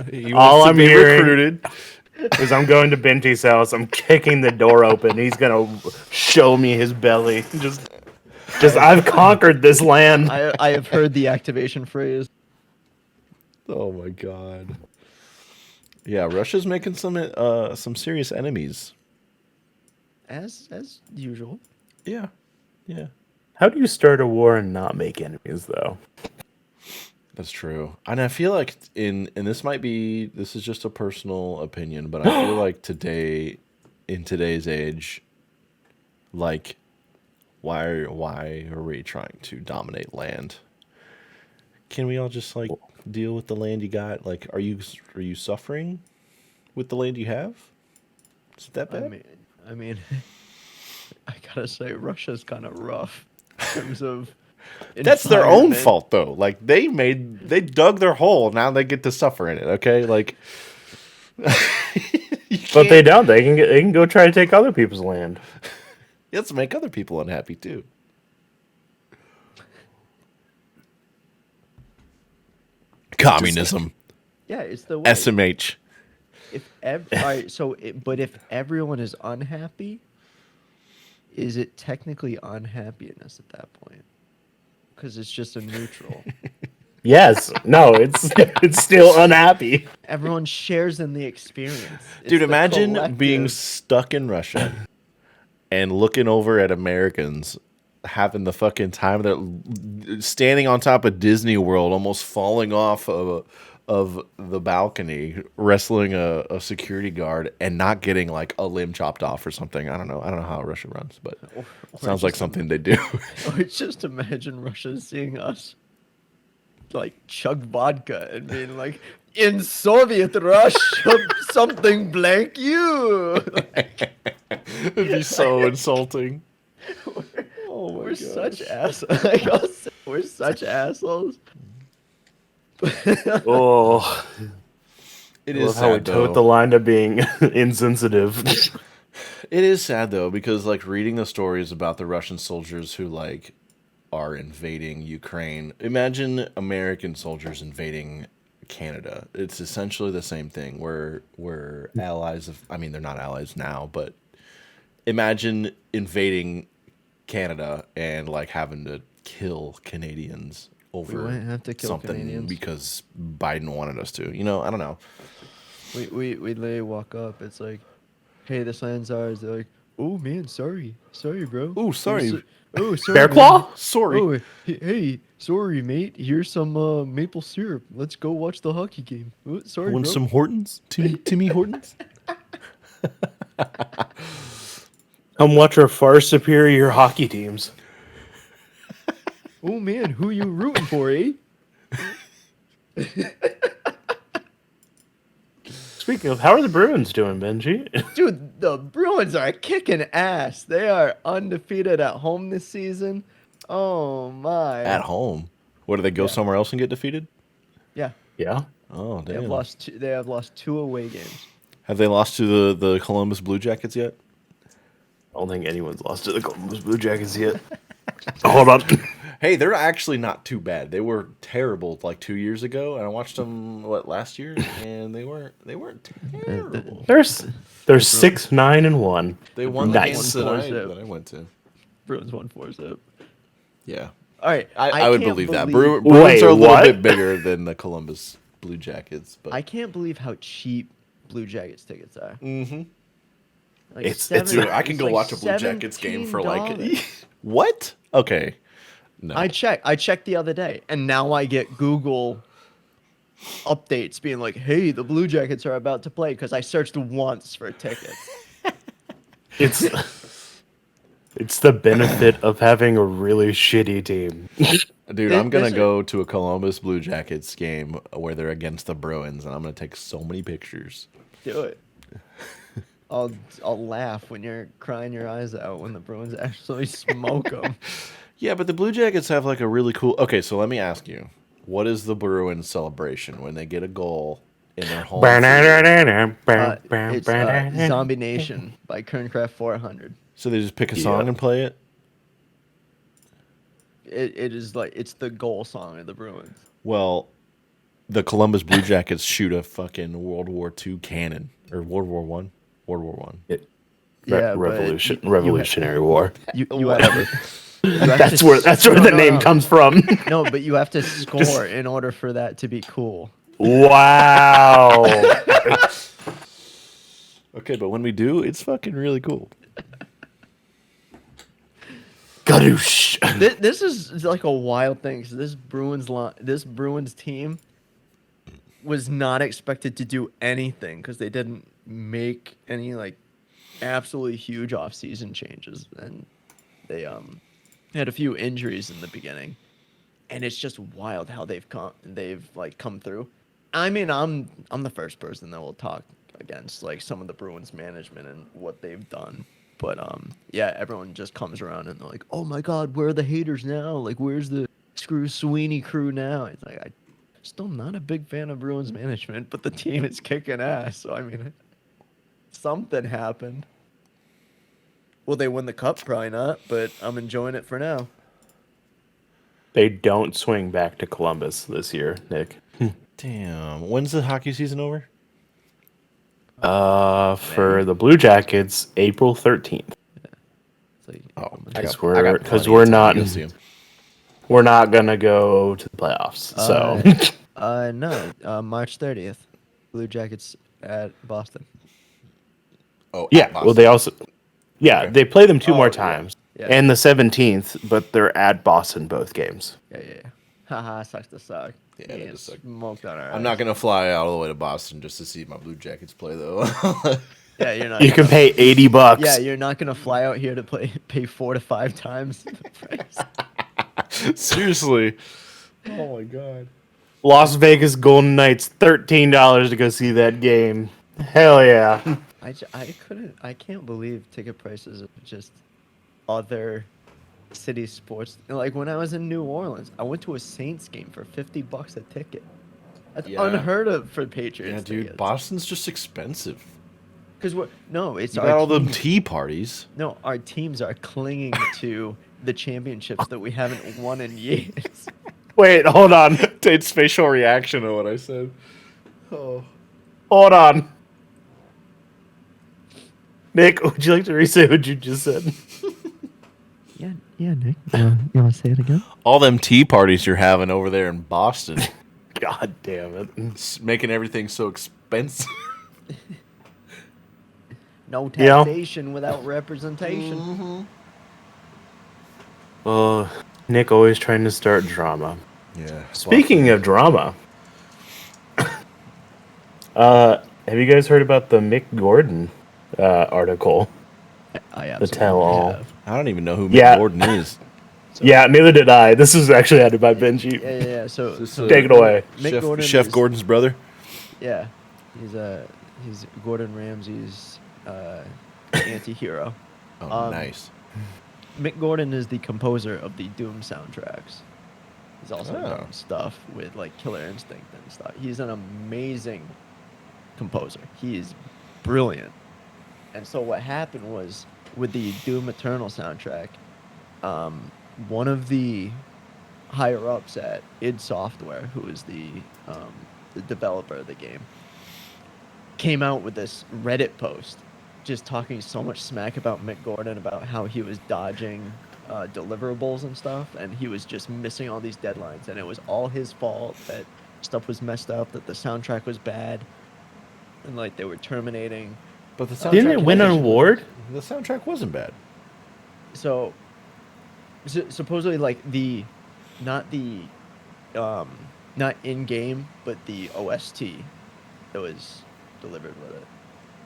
He all wants to I'm be hearing- recruited. is I'm going to Benji's house. I'm kicking the door open. He's gonna show me his belly. Just I've conquered this land. I have heard the activation phrase. Oh my god. Yeah, Russia's making some serious enemies. As usual. Yeah. Yeah. How do you start a war and not make enemies, though? That's true. And I feel like this is just a personal opinion, but I feel like in today's age, like why are we trying to dominate land? Can we all just like deal with the land you got? Like are you suffering with the land you have? Is it that bad? I mean, I gotta say, Russia's kind of rough in terms of. That's their own environment. fault, though. Like they dug their hole. Now they get to suffer in it. Okay, like. But they don't. They can go try to take other people's land. Let's make other people unhappy too. Communism. Yeah, it's the way. SMH. But if everyone is unhappy, is it technically unhappiness at that point? Because it's just a neutral. Yes. No, it's still unhappy. Everyone shares in the experience. It's Dude, the imagine collective. being stuck in Russia and looking over at Americans having the fucking time that standing on top of Disney World, almost falling off of the balcony, wrestling a security guard and not getting like a limb chopped off or something. I don't know how Russia runs, but Or sounds like just something they do. Or just imagine Russia seeing us like chug vodka and being like, in Soviet Russia, something blank you. It'd be so insulting. Oh my We're gosh. such assholes. Like, I'll say we're such assholes. Oh, It I is love how we sad, tote though. the line of being insensitive. It is sad though, because like reading the stories about the Russian soldiers who like are invading Ukraine. Imagine American soldiers invading Canada. It's essentially the same thing. We're allies of. I mean, they're not allies now, but imagine invading Canada and like having to kill Canadians over wouldn't have to kill something Canadians. because Biden wanted us to. You know, I don't know. We literally walk up. It's like, hey, this land's ours. They're like, oh man, sorry, bro. Ooh, sorry. Oh, sorry. Bear man. Claw? Sorry. Oh, hey, sorry, mate. Here's some maple syrup. Let's go watch the hockey game. Oh, sorry, Want bro. some Hortons? Timmy Hortons? Come watch our far superior hockey teams. Oh man, who you rooting for, eh? Speaking of, how are the Bruins doing, Benji? Dude, the Bruins are kicking ass. They are undefeated at home this season. Oh my. At home. What, do they go Yeah. somewhere else and get defeated? Yeah, Yeah. Oh, they damn. have lost 2 away games. Have they lost to the Columbus Blue Jackets yet? I don't think anyone's lost to the Columbus Blue Jackets yet. Hold on. Hey, they're actually not too bad. They were terrible like 2 years ago, and I watched them last year, and they weren't terrible. They're 6-9-1. They won the Nice. games that One-four I went to. Bruins 1-4-0. Yeah, All right, I would can't believe that. believe- Bruins Wait, are a little what? bit bigger than the Columbus Blue Jackets, but I can't believe how cheap Blue Jackets tickets are. mm-hmm. Like It's- Dude, I can it's go like watch a Blue Jackets game for like $17. what? Okay, no. I checked the other day, and now I get Google updates being like, "Hey, the Blue Jackets are about to play," because I searched once for tickets. It's the benefit of having a really shitty team. Dude, I'm gonna This is- go to a Columbus Blue Jackets game where they're against the Bruins, and I'm gonna take so many pictures. Do it. I'll laugh when you're crying your eyes out when the Bruins actually smoke them. Yeah, but the Blue Jackets have like a really cool. Okay, so let me ask you, what is the Bruins celebration when they get a goal in their home? field? It's Zombie Nation by Kerncraft 400. So they just pick a song Yeah. and play it. It is like it's the goal song of the Bruins. Well, the Columbus Blue Jackets shoot a fucking World War II cannon or World War One. World War One. Yeah, but Revolutionary War. You Whatever. That's where the name comes from. No, but you have to score in order for that to be cool. Wow. Okay, but when we do, it's fucking really cool. Gadoosh. This is like a wild thing. So this Bruins team was not expected to do anything because they didn't make any like absolutely huge off-season changes, and they had a few injuries in the beginning, and it's just wild how they've come through. I mean, I'm the first person that will talk against like some of the Bruins management and what they've done. But yeah, everyone just comes around and they're like, "Oh my God, where are the haters now? Like, where's the screw Sweeney crew now?" It's like I still not a big fan of Bruins management, but the team is kicking ass. So I mean, something happened. Will they win the cup? Probably not, but I'm enjoying it for now. They don't swing back to Columbus this year, Nick. Damn. When's the hockey season over? For the Blue Jackets, April 13th. It's like, Oh, Because I got because plenty we're of time not to go see 'em. we're not gonna go to the playoffs. So no, March 30th, Blue Jackets at Boston. Oh, yeah, at well Boston. they also they play them two Oh, more yeah. times. Yeah. And the 17th, but they're at Boston both games. Yeah. Haha, sucks to suck. Yeah, that Getting does suck. smoked on our I'm not ass. gonna fly all the way to Boston just to see my Blue Jackets play, though. Yeah, you're not. You can pay $80. Yeah, you're not gonna fly out here to pay 4 to 5 times the price. Seriously. Oh my god. Las Vegas Golden Knights, $13 to go see that game. Hell yeah. I can't believe ticket prices of just other city sports. Like when I was in New Orleans, I went to a Saints game for $50 a ticket. That's Yeah. unheard of for Patriots. Yeah, dude, tickets. Boston's just expensive. Because it's You our got all them team- tea parties. No, our teams are clinging to the championships that we haven't won in years. Wait, hold on. Tate's facial reaction to what I said. Hold on. Nick, would you like to re-say what you just said? Yeah, Nick. You want to say it again? All them tea parties you're having over there in Boston, God damn it. making everything so expensive. No You know? taxation without representation. Nick always trying to start drama. Yeah. Speaking of drama, have you guys heard about the Mick Gordon article? I The absolutely tell-all. have. I don't even know who Yeah. Mick Gordon is. So, Yeah, neither did I. This was actually added by Benji. Yeah. So Take it away. Mick Gordon Chef is, Gordon's brother. Yeah, he's Gordon Ramsay's anti-hero. Oh, nice. Mick Gordon is the composer of the Doom soundtracks. He's also done stuff with like Killer Instinct and stuff. He's an amazing composer. He is brilliant. And so what happened was with the Doom Eternal soundtrack, one of the higher ups at id Software, who is the developer of the game, came out with this Reddit post just talking so much smack about Mick Gordon, about how he was dodging deliverables and stuff, and he was just missing all these deadlines, and it was all his fault that stuff was messed up, that the soundtrack was bad, and like they were terminating. But the soundtrack Didn't it win an award? The soundtrack wasn't bad. So supposedly like not in game, but the OST that was delivered with it.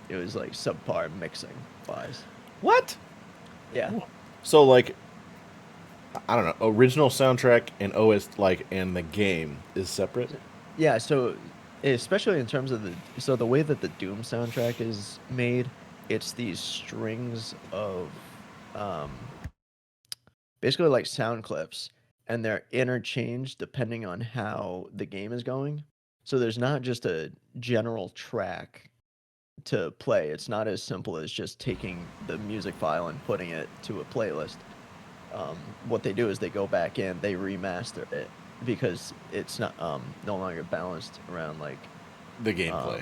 It was like subpar mixing wise. What? Yeah. So like, I don't know. Original soundtrack and and the game is separate. Yeah. So especially in terms of the way that the Doom soundtrack is made, it's these strings of basically like sound clips, and they're interchanged depending on how the game is going. So there's not just a general track to play. It's not as simple as just taking the music file and putting it to a playlist. What they do is they go back in, they remaster it because it's not no longer balanced around like The gameplay.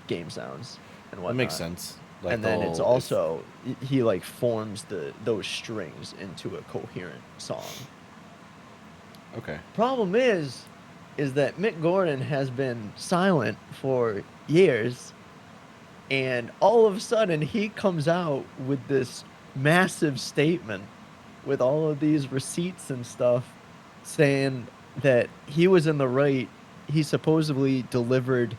game sounds and That whatnot. makes sense. Like And then it's also he like forms those strings into a coherent song. Okay. Problem is that Mick Gordon has been silent for years, and all of a sudden he comes out with this massive statement with all of these receipts and stuff saying that he was in the right. He supposedly delivered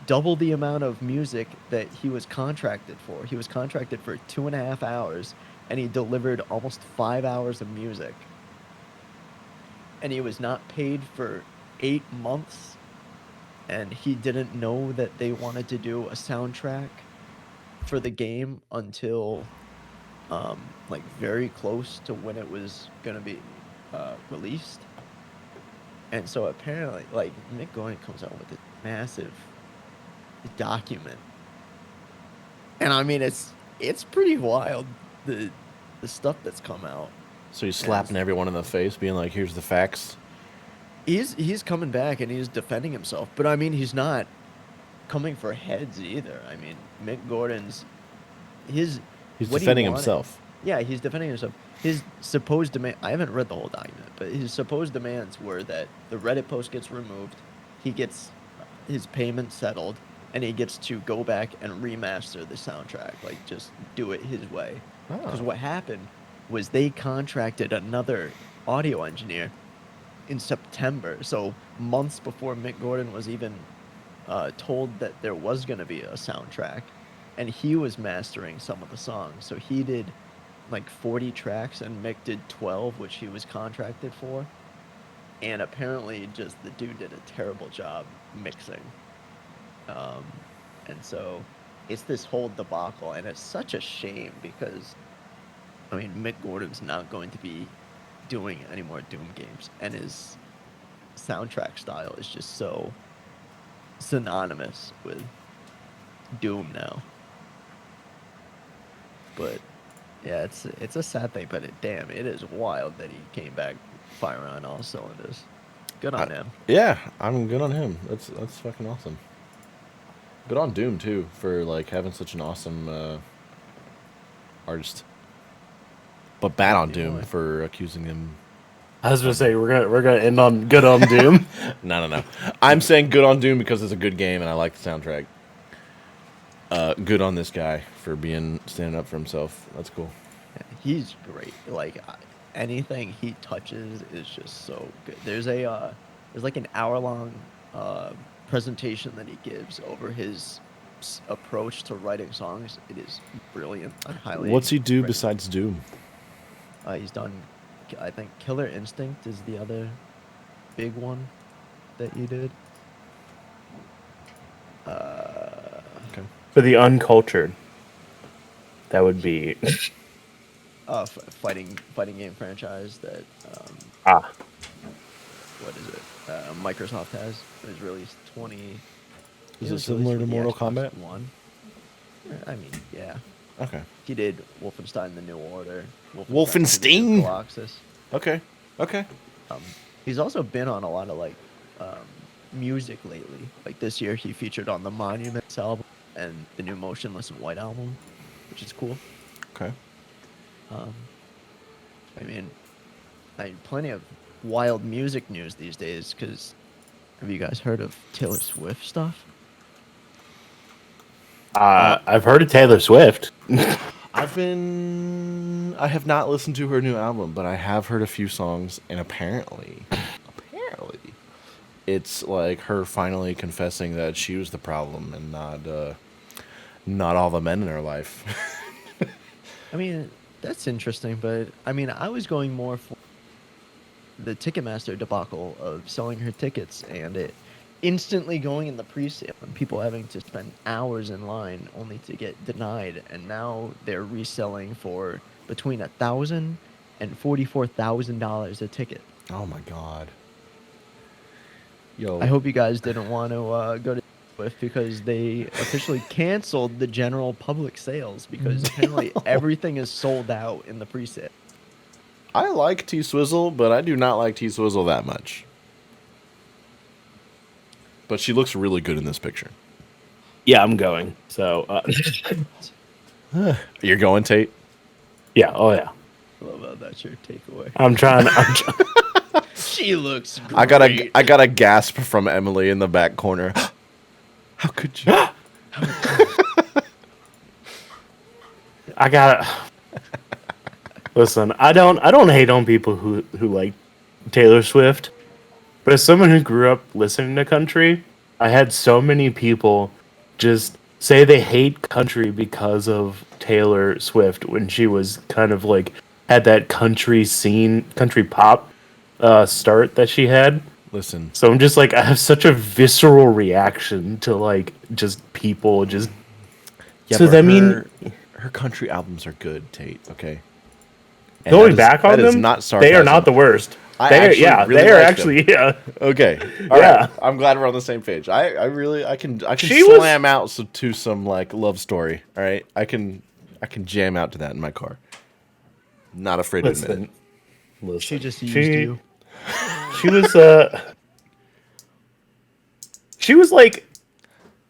double the amount of music that he was contracted for. He was contracted for 2.5 hours, and he delivered almost 5 hours of music. And he was not paid for 8 months, and he didn't know that they wanted to do a soundtrack for the game until like very close to when it was going to be released. And so apparently like Mick Gordon comes out with a massive document, and I mean it's pretty wild, the stuff that's come out. So he's slapping everyone in the face, being like, "Here's the facts." He's coming back and he's defending himself, but I mean he's not coming for heads either. I mean Mick Gordon's He's what he defending wanted- himself. Yeah, he's defending himself. His supposed demand, I haven't read the whole document, but his supposed demands were that the Reddit post gets removed, he gets his payment settled, and he gets to go back and remaster the soundtrack, like just do it his way. Because what happened was they contracted another audio engineer in September, so months before Mick Gordon was even told that there was going to be a soundtrack, and he was mastering some of the songs. So he did like 40 tracks, and Mick did 12, which he was contracted for. And apparently, just the dude did a terrible job mixing. And so it's this whole debacle, and it's such a shame because, I mean, Mick Gordon's not going to be doing any more Doom games, and his soundtrack style is just so synonymous with Doom now. But yeah, it's a sad thing, but damn, it is wild that he came back firing on all cylinders. Good on him. Yeah, I'm good on him. That's fucking awesome. Good on Doom too for like having such an awesome artist. But bad on Doom for accusing him. I was gonna say we're gonna end on good on Doom. No. I'm saying good on Doom because it's a good game and I like the soundtrack. Good on this guy for standing up for himself. That's cool. Yeah, he's great. Like anything he touches is just so good. There's like an hour-long presentation that he gives over his approach to writing songs. It is brilliant. I highly. What's he do besides Doom? He's done. I think Killer Instinct is the other big one that he did. Okay. For the uncultured, that would be fighting game franchise that what is it? Microsoft has. It was released 20. Is it similar to Mortal Kombat? One. I mean, yeah. Okay. He did Wolfenstein: The New Order. Wolfenstein? Colossus. Okay. He's also been on a lot of like music lately. Like this year, he featured on the Monuments album and the new Motionless in White album, which is cool. Okay. I mean, plenty of wild music news these days. Because have you guys heard of Taylor Swift stuff? I've heard of Taylor Swift. I have not listened to her new album, but I have heard a few songs, and apparently, it's like her finally confessing that she was the problem and not all the men in her life. I mean, that's interesting, but I mean, I was going more for the Ticketmaster debacle of selling her tickets and it instantly going in the pre-sale and people having to spend hours in line only to get denied, and now they're reselling for between $1,000 and $44,000 a ticket. Oh my god. Yo. I hope you guys didn't want to go to Swift because they officially canceled the general public sales because apparently everything is sold out in the pre-sale. I like T-Swizzle, but I do not like T-Swizzle that much. But she looks really good in this picture. Yeah, I'm going. So, You're going, Tate? yeah. Oh, yeah. I love how that's your takeaway. I'm trying. She looks great. I got a gasp from Emily in the back corner. How could you? I gotta listen. I don't hate on people who like Taylor Swift, but as someone who grew up listening to country, I had so many people just say they hate country because of Taylor Swift when she was kind of like had that country scene, country pop start that she had. Listen. So I'm just like, I have such a visceral reaction to like just people just. Yeah, so that mean her country albums are good, Tate. Okay. And going back on them, not they are not the worst. They are actually. Okay. All right. I'm glad we're on the same page. I can slam out to some like love story. All right. I can jam out to that in my car. Not afraid to admit it. Listen, she just used you. She was like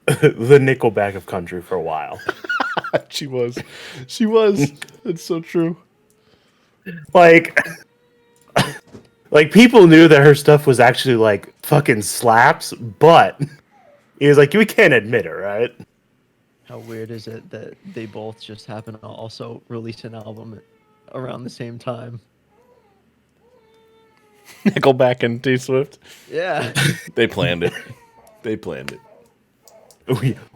the Nickelback of country for a while. She was. It's so true. Like people knew that her stuff was actually like fucking slaps, but it was like we can't admit it, right? How weird is it that they both just happen to also release an album around the same time? Nickelback and T-Swift. Yeah. They planned it.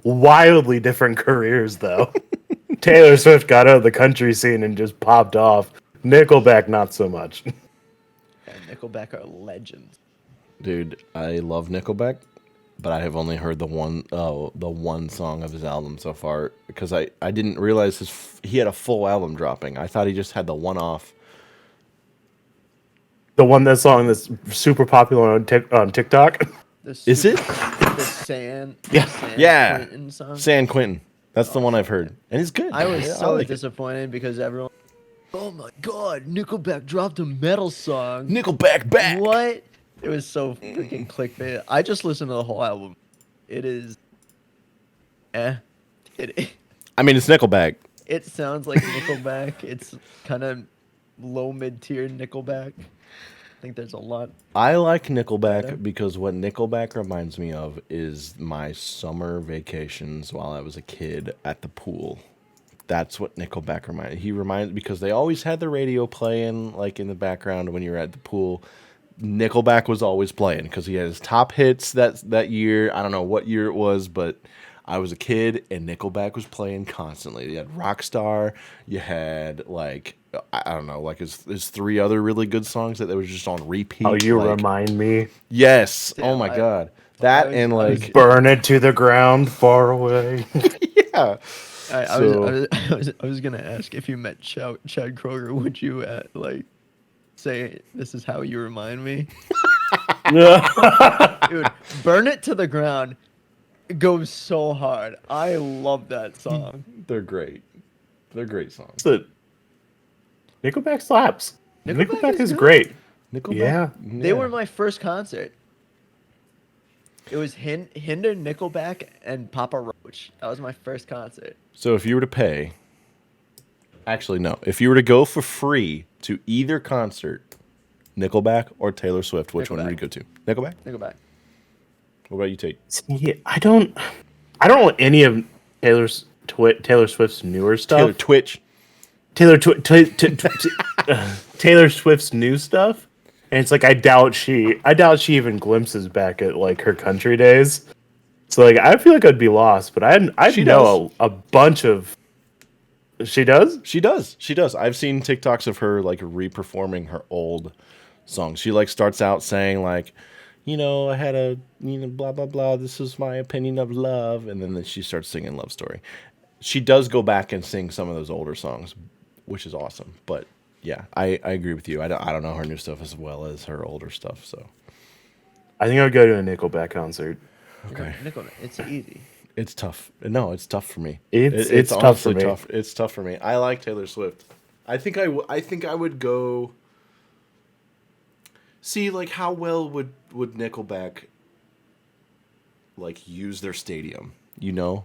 Wildly different careers, though. Taylor Swift got out of the country scene and just popped off. Nickelback, not so much. Yeah, Nickelback are legends. Dude, I love Nickelback, but I have only heard the one song of his album so far because I didn't realize he had a full album dropping. I thought he just had the one-off. That song that's super popular on TikTok. Is it? The San Quentin song? San Quentin. That's the one I've heard. And it's good. I was so disappointed because everyone, oh my god, Nickelback dropped a metal song. Nickelback back. What? It was so freaking clickbait. I just listened to the whole album. It is, it I mean, it's Nickelback. it sounds like Nickelback. It's kind of low mid tier Nickelback. I think there's a lot. I like Nickelback Better. because what Nickelback reminds me of is my summer vacations while I was a kid at the pool. That's what Nickelback reminds. He reminds because they always had the radio playing like in the background when you were at the pool. Nickelback was always playing because he had his top hits that year. I don't know what year it was, but I was a kid and Nickelback was playing constantly. You had Rockstar, you had like I don't know, like his three other really good songs that they were just on repeat. Oh, you like, remind me. yes. Damn, Oh my god. That was- and I was like Burn it to the ground, far away. yeah. I was gonna ask if you met Chad Kroger, would you like say this is how you remind me? Dude, burn it to the ground. It goes so hard. I love that song. They're great. They're great songs. So, Nickelback slaps. Nickelback Nickelback is is good. great. Nickelback. Yeah. They were my first concert. It was Hinder, Nickelback, and Papa Roach. That was my first concert. So if you were to pay, actually no, if you were to go for free to either concert, Nickelback or Taylor Swift, which one would you go to? Nickelback. Nickelback. What about you, Tate? Yeah, I don't know any of Taylor Swift's newer stuff. Taylor Twitch. Taylor Swift's new stuff, and it's like I doubt she even glimpses back at like her country days. So like I feel like I'd be lost, but I She know a bunch of. She does. She does. She does. I've seen TikToks of her like re-performing her old songs. She like starts out saying like, you know, I had a blah blah blah. This is my opinion of love, and then she starts singing Love Story. She does go back and sing some of those older songs, which is awesome. But yeah, I agree with you. I don't know her new stuff as well as her older stuff. So I think I would go to a Nickelback concert. okay, Nickelback. It's easy. it's tough. No, it's tough for me. It's tough for honestly me. tough. It's tough for me. I like Taylor Swift. I think I would go. See, like, how well would Nickelback like use their stadium? You know,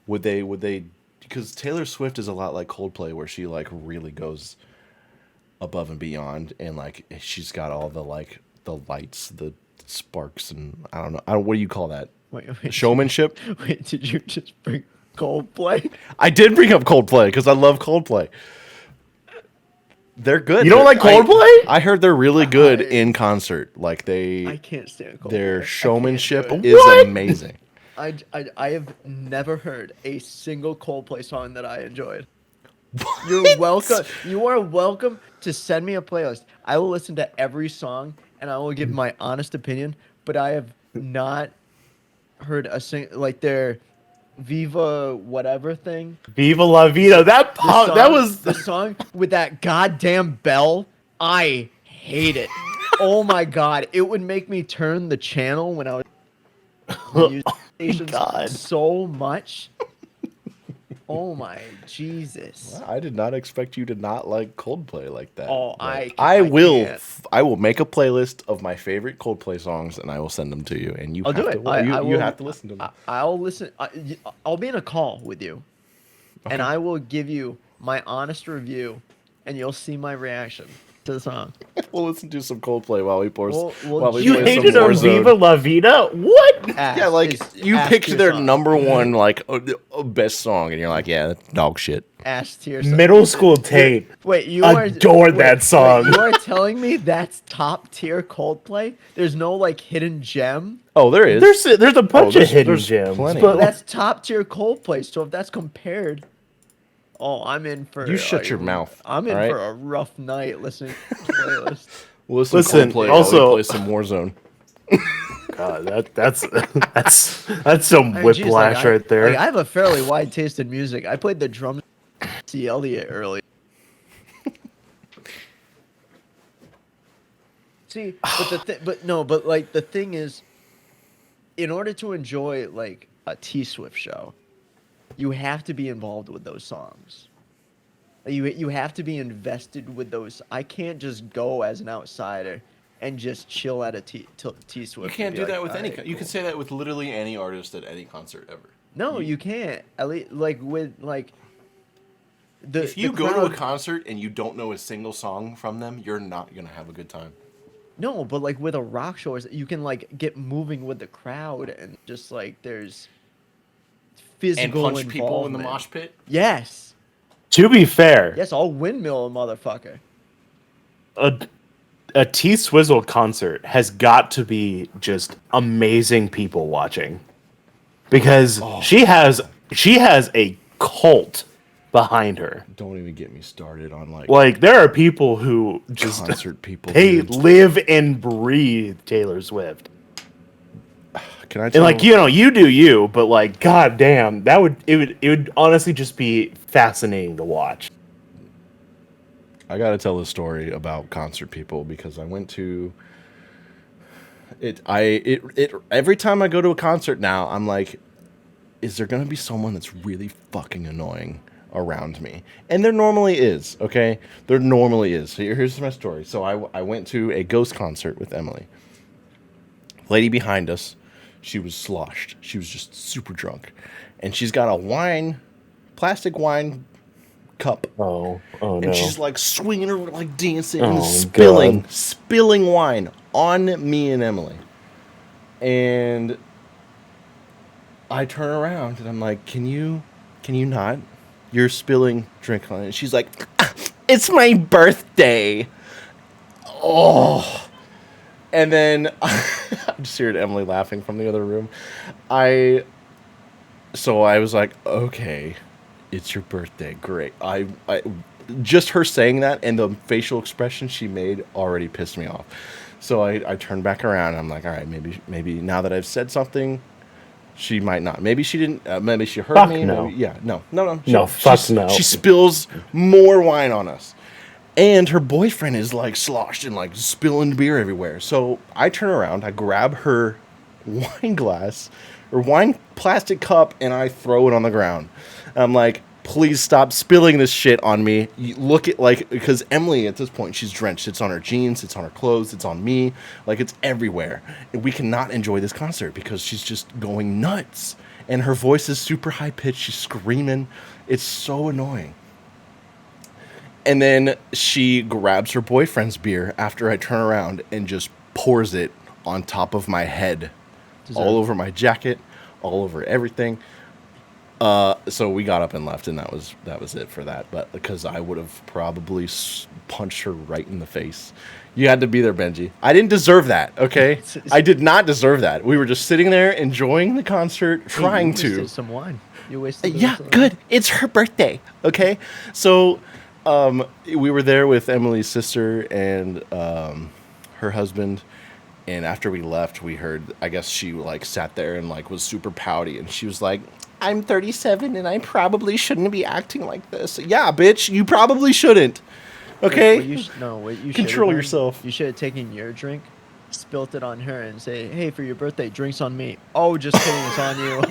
would they? Because Taylor Swift is a lot like Coldplay, where she like really goes above and beyond, and like she's got all the like the lights, the sparks, and I don't know. What do you call that? Wait. Showmanship. Wait, did you just bring Coldplay? I did bring up Coldplay because I love Coldplay. They're good. You don't like Coldplay? I heard they're really good in concert. Like I can't stand Coldplay. their I showmanship can't do it. is What? amazing. I have never heard a single Coldplay song that I enjoyed. You're welcome. You are welcome to send me a playlist. I will listen to every song and I will give my honest opinion. But I have not heard a like their Viva whatever thing. Viva la vida. That pop. That was The song with that goddamn bell. I hate it. Oh my god, it would make me turn the channel when I was music stations God. so much. Oh my Jesus. I did not expect you to not like Coldplay like that. Oh, But I will. can't. I will make a playlist of my favorite Coldplay songs, and I will send them to you. And you I'll have do to. it. I You will, have to listen to them. I'll listen. I'll be in a call with you, and I will give you my honest review, and you'll see my reaction to the song. We'll listen to some Coldplay while we Well, while we you play some hated a Warzone. Viva la vida. What? Yeah, like you picked their number one like best song, and you're like, yeah, that's dog shit. ass tier. Middle school Tate. Wait, you adored that song. Wait, you are telling me that's top tier Coldplay? There's no like hidden gem. Oh, there is. There's a bunch of hidden there's gems, plenty. but That's top tier Coldplay. So if that's compared, oh, I'm in for. You shut your mouth, I'm in all right? for a rough night listening to the playlist. We'll listen Listen, to Coldplay also- while we play some Warzone. God, that's some I mean, geez, whiplash like, right there. I have a fairly wide taste in music. I played the drums C. Elliott early. See, but like the thing is, in order to enjoy like a T Swift show, you have to be involved with those songs. You have to be invested with those. I can't just go as an outsider and just chill at a T Swift. You can't do that with any. You can say that with literally any artist at any concert ever. No, you can't. At least with if you go to a concert and you don't know a single song from them, you're not gonna have a good time. No, but like with a rock show, you can like get moving with the crowd and just like there's physical and punch people in the mosh pit. Yes. To be fair, yes, I'll windmill a motherfucker. A T-Swizzle concert has got to be just amazing people watching, because she has a cult behind her. Don't even get me started on like there are people who just concert people. They live and breathe Taylor Swift. Can I tell and you do you, but like goddamn, it would honestly just be fascinating to watch. I gotta tell a story about concert people because I went to it. Every time I go to a concert now, I'm like, is there gonna be someone that's really fucking annoying around me? And there normally is. Okay, there normally is. So here's my story. So I went to a Ghost concert with Emily. Lady behind us, she was sloshed. She was just super drunk, and she's got a plastic wine cup. Oh and no! She's like swinging her, like dancing, and spilling wine on me and Emily. And I turn around and I'm like, "Can you not? You're spilling drink on it." And she's like, "It's my birthday." Oh. And then I just heard Emily laughing from the other room. So I was like, okay, it's your birthday. Great. I just her saying that and the facial expression she made already pissed me off. So I turned back around and I'm like, all right, maybe now that I've said something, she might not. Maybe she didn't. Maybe she heard me. No. Maybe, yeah. No. No. She spills more wine on us. And her boyfriend is like sloshed and like spilling beer everywhere. So I turn around, I grab her wine glass or wine plastic cup, and I throw it on the ground. I'm like, please stop spilling this shit on me. You look at because Emily at this point, she's drenched. It's on her jeans, it's on her clothes, it's on me. Like it's everywhere. And we cannot enjoy this concert because she's just going nuts. And her voice is super high pitched. She's screaming. It's so annoying. And then she grabs her boyfriend's beer after I turn around and just pours it on top of my head. All over my jacket, all over everything. So we got up and left, and that was it for that. But because I would have probably punched her right in the face. You had to be there, Benji. I didn't deserve that, okay? I did not deserve that. We were just sitting there enjoying the concert, trying to. You wasted some wine. You wasted yeah, good. It's her birthday, okay? So we were there with Emily's sister and her husband. And after we left, we heard, I guess she like sat there and like was super pouty. And she was like, I'm 37 and I probably shouldn't be acting like this. Yeah, bitch, you probably shouldn't. Okay? What you control yourself. You should have taken your drink, spilt it on her, and say, hey, for your birthday, drinks on me. Oh, just kidding, it's on you.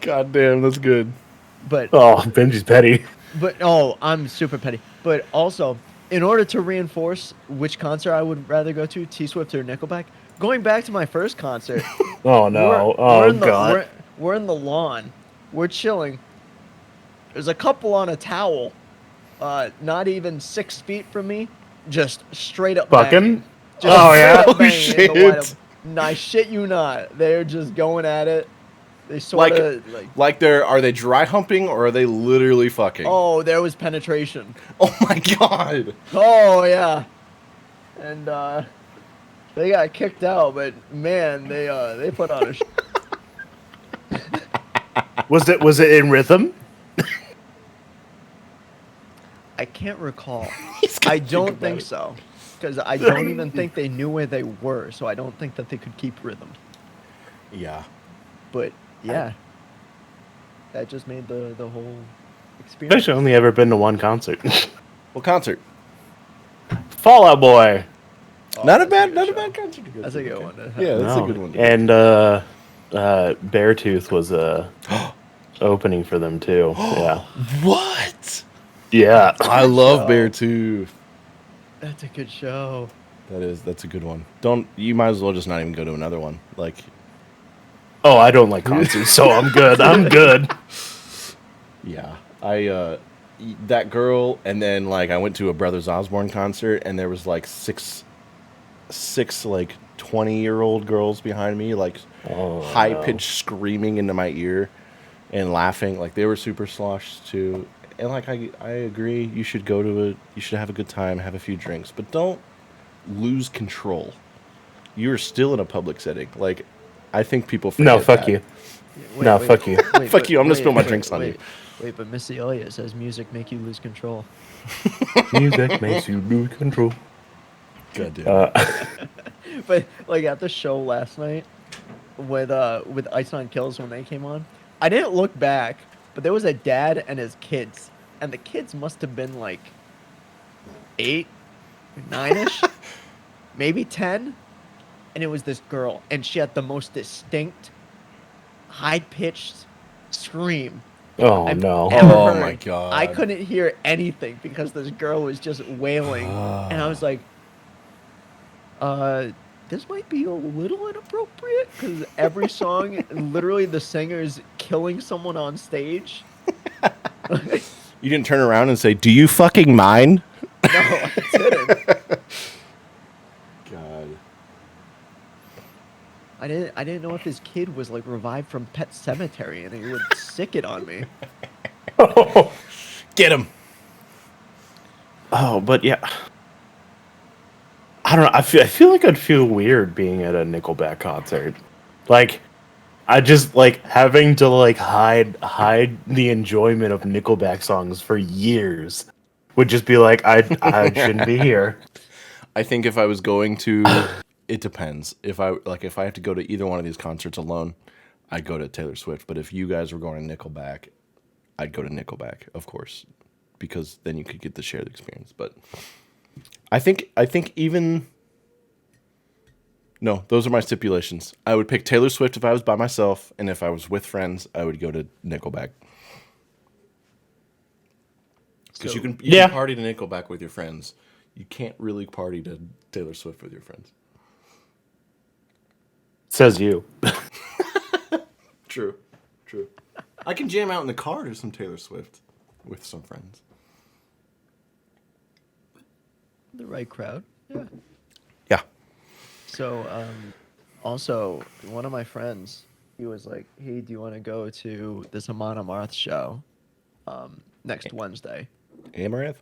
God damn, that's good. But Benji's petty. But I'm super petty. But also, in order to reinforce which concert I would rather go to, T Swift or Nickelback, going back to my first concert. Oh no! God! We're in the lawn. We're chilling. There's a couple on a towel, not even 6 feet from me, just straight up fucking. Oh shit! I shit you not. They're just going at it. They sort of are they dry humping or are they literally fucking? Oh, there was penetration. Oh my god. Oh yeah. And they got kicked out, but man, they put on a Was it in rhythm? I can't recall. I don't think so. Because I don't even think they knew where they were, so I don't think that they could keep rhythm. Yeah. But yeah, that just made the whole experience. I've actually only ever been to one concert. What concert? Fall Out Boy. Oh, not a bad concert to go to. That's a good one. Yeah, that's a good one. And Beartooth was opening for them too. Yeah. What? Yeah. I love Beartooth. That's a good show. That's a good one. You might as well just not even go to another one. Like, Oh, I don't like concerts, so I'm good. I'm good. yeah, that girl, and then like I went to a Brothers Osborne concert, and there was like six like 20-year-old girls behind me, like Oh high no. pitched screaming into my ear and laughing. Like they were super sloshed too. And like I agree, you should you should have a good time, have a few drinks, but don't lose control. You're still in a public setting. Like I think people No, forget fuck that. you. Yeah, No, fuck you. Fuck you, I'm gonna spill my drinks on you. Wait, but Missy Elliott says music make you lose control. Music makes you lose control. God damn it. But like at the show last night with Ice on Kills when they came on, I didn't look back, but there was a dad and his kids, and the kids must have been like 8, 9ish, maybe 10, and it was this girl, and she had the most distinct, high-pitched scream Oh I've no. ever Oh heard. my God. I couldn't hear anything because this girl was just wailing, and I was like, this might be a little inappropriate because every song, literally, the singer's killing someone on stage. No, You didn't turn around and say, "Do you fucking mind?" I didn't. God. I didn't know if his kid was like revived from Pet Cemetery and he would sick it on me. Get him. Oh, but yeah. I don't know. I feel like I'd feel weird being at a Nickelback concert. Like, I just like having to like hide the enjoyment of Nickelback songs for years would just be like I shouldn't be here. I think if I was going to, it depends. If I have to go to either one of these concerts alone, I'd go to Taylor Swift. But if you guys were going to Nickelback, I'd go to Nickelback, of course, because then you could get the shared experience. But I think even no, those are my stipulations. I would pick Taylor Swift if I was by myself, and if I was with friends, I would go to Nickelback. Because So, you can Yeah. party to Nickelback with your friends. You can't really party to Taylor Swift with your friends. Says you. True. I can jam out in the car to some Taylor Swift with some friends. the right crowd. Yeah. Yeah. So, also, one of my friends, he was like, hey, do you want to go to this Amon Amarth show next Wednesday? Amaranth?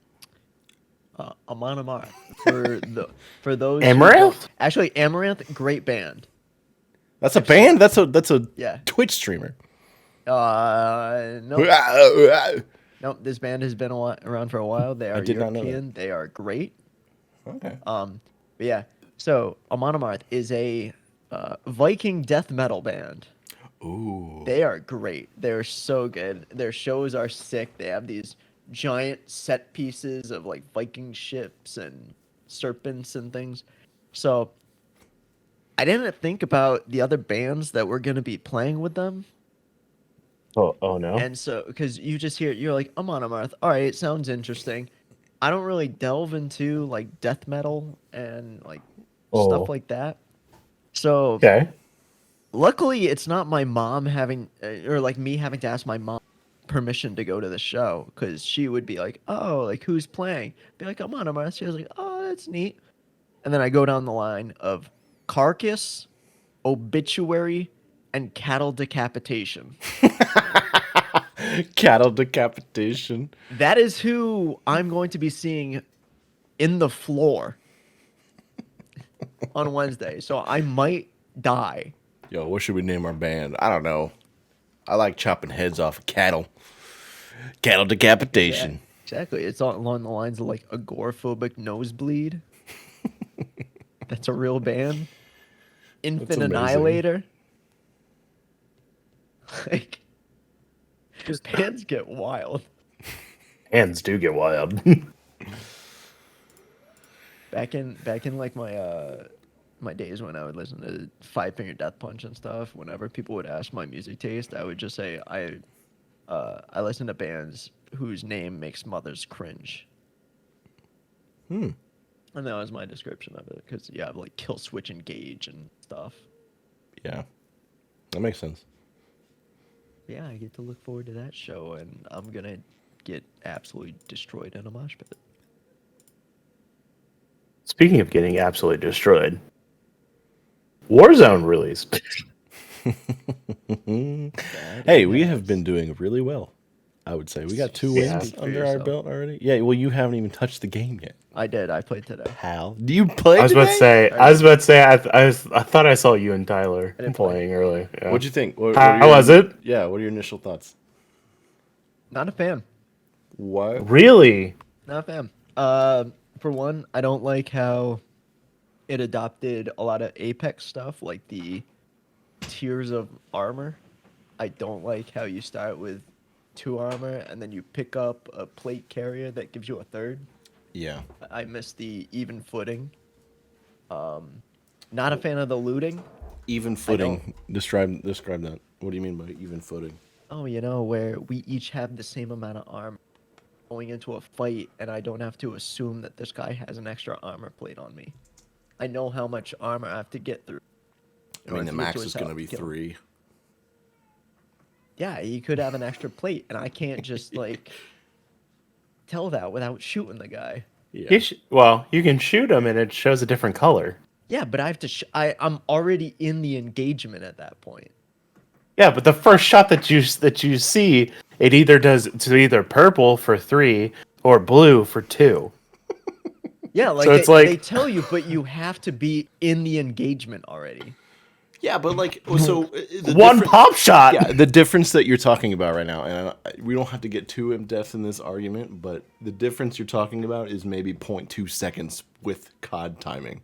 Amon Amarth. For those Amaranth? actually, Amaranth, great band. That's a band? That's a Yeah. Twitch streamer. Nope. Okay. Nope, this band has been around for a while. They are did not know that. European. They are great. But yeah, so Amon Amarth is a Viking death metal band. Ooh. They are great. They're so good. Their shows are sick. They have these giant set pieces of like Viking ships and serpents and things. So I didn't think about the other bands that were going to be playing with them. Oh no. And so, because you just hear, you're like, I'm on Amarth. All right, sounds interesting. I don't really delve into like death metal and like stuff like that. So, Okay. luckily, it's not my mom having, or like me having to ask my mom permission to go to the show because she would be like, oh, like who's playing? Be like, I'm on Amarth. She was like, oh, that's neat. And then I go down the line of Carcass, Obituary, and Cattle Decapitation. Cattle decapitation. That is who I'm going to be seeing in the floor on Wednesday. So I might die. Yo, what should we name our band? I don't know. I like chopping heads off of cattle. Cattle decapitation. Yeah, exactly. It's along the lines of like agoraphobic nosebleed. That's a real band. Infant amazing. Annihilator. Like, bands get wild. Hands do get wild. Back in like my days when I would listen to Five Finger Death Punch and stuff, whenever people would ask my music taste, I would just say I listen to bands whose name makes mothers cringe. And that was my description of it, because you have like kill switch engage and stuff. Yeah, that makes sense. Yeah, I get to look forward to that show, and I'm gonna get absolutely destroyed in a mosh pit. Speaking of getting absolutely destroyed, Warzone released. Hey, we have been doing really well. I would say we got 2 wins Speak for under our yourself. belt already. Yeah, well, you haven't even touched the game yet. I did. I played today. Pal, do you play? I was about to say. I thought I saw you and Tyler I didn't play. playing earlier. Yeah. What'd you think? How was it? Yeah, what are your initial thoughts? Not a fan. What? Really? Not a fan. For one, I don't like how it adopted a lot of Apex stuff, like the tiers of armor. I don't like how you start with 2 armor and then you pick up a plate carrier that gives you a 3rd. Yeah. I miss the even footing. Not a fan of the looting. Even footing. Describe that. What do you mean by even footing? Oh, where we each have the same amount of armor going into a fight, and I don't have to assume that this guy has an extra armor plate on me. I know how much armor I have to get through. I mean, the max is going to be 3. Yeah, he could have an extra plate, and I can't just, tell that without shooting the guy. Yeah. You can shoot him and it shows a different color. Yeah, but I have to. I'm already in the engagement at that point. Yeah, but the first shot that you see, it's either purple for 3 or blue for 2. Yeah, So it's they tell you, but you have to be in the engagement already. Yeah, but the one pop shot. Yeah, the difference that you're talking about right now, and we don't have to get too in depth in this argument, but the difference you're talking about is maybe 0.2 seconds with COD timing.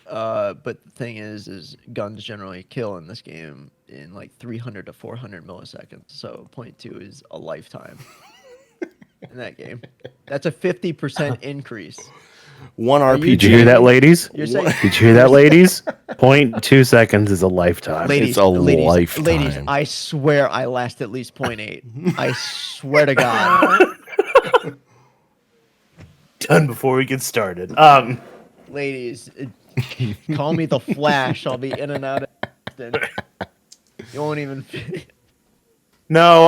But the thing is guns generally kill in this game in 300 to 400 milliseconds. So 0.2 is a lifetime in that game. That's a 50% increase. One RPG. Did you hear that, ladies? You're saying, Did you hear that, ladies? 0.2 seconds is a lifetime. ladies, lifetime. Ladies, I swear I last at least 0.8. I swear to God. Done before we get started. Ladies, call me the Flash. I'll be in and out of Boston. You won't even. No,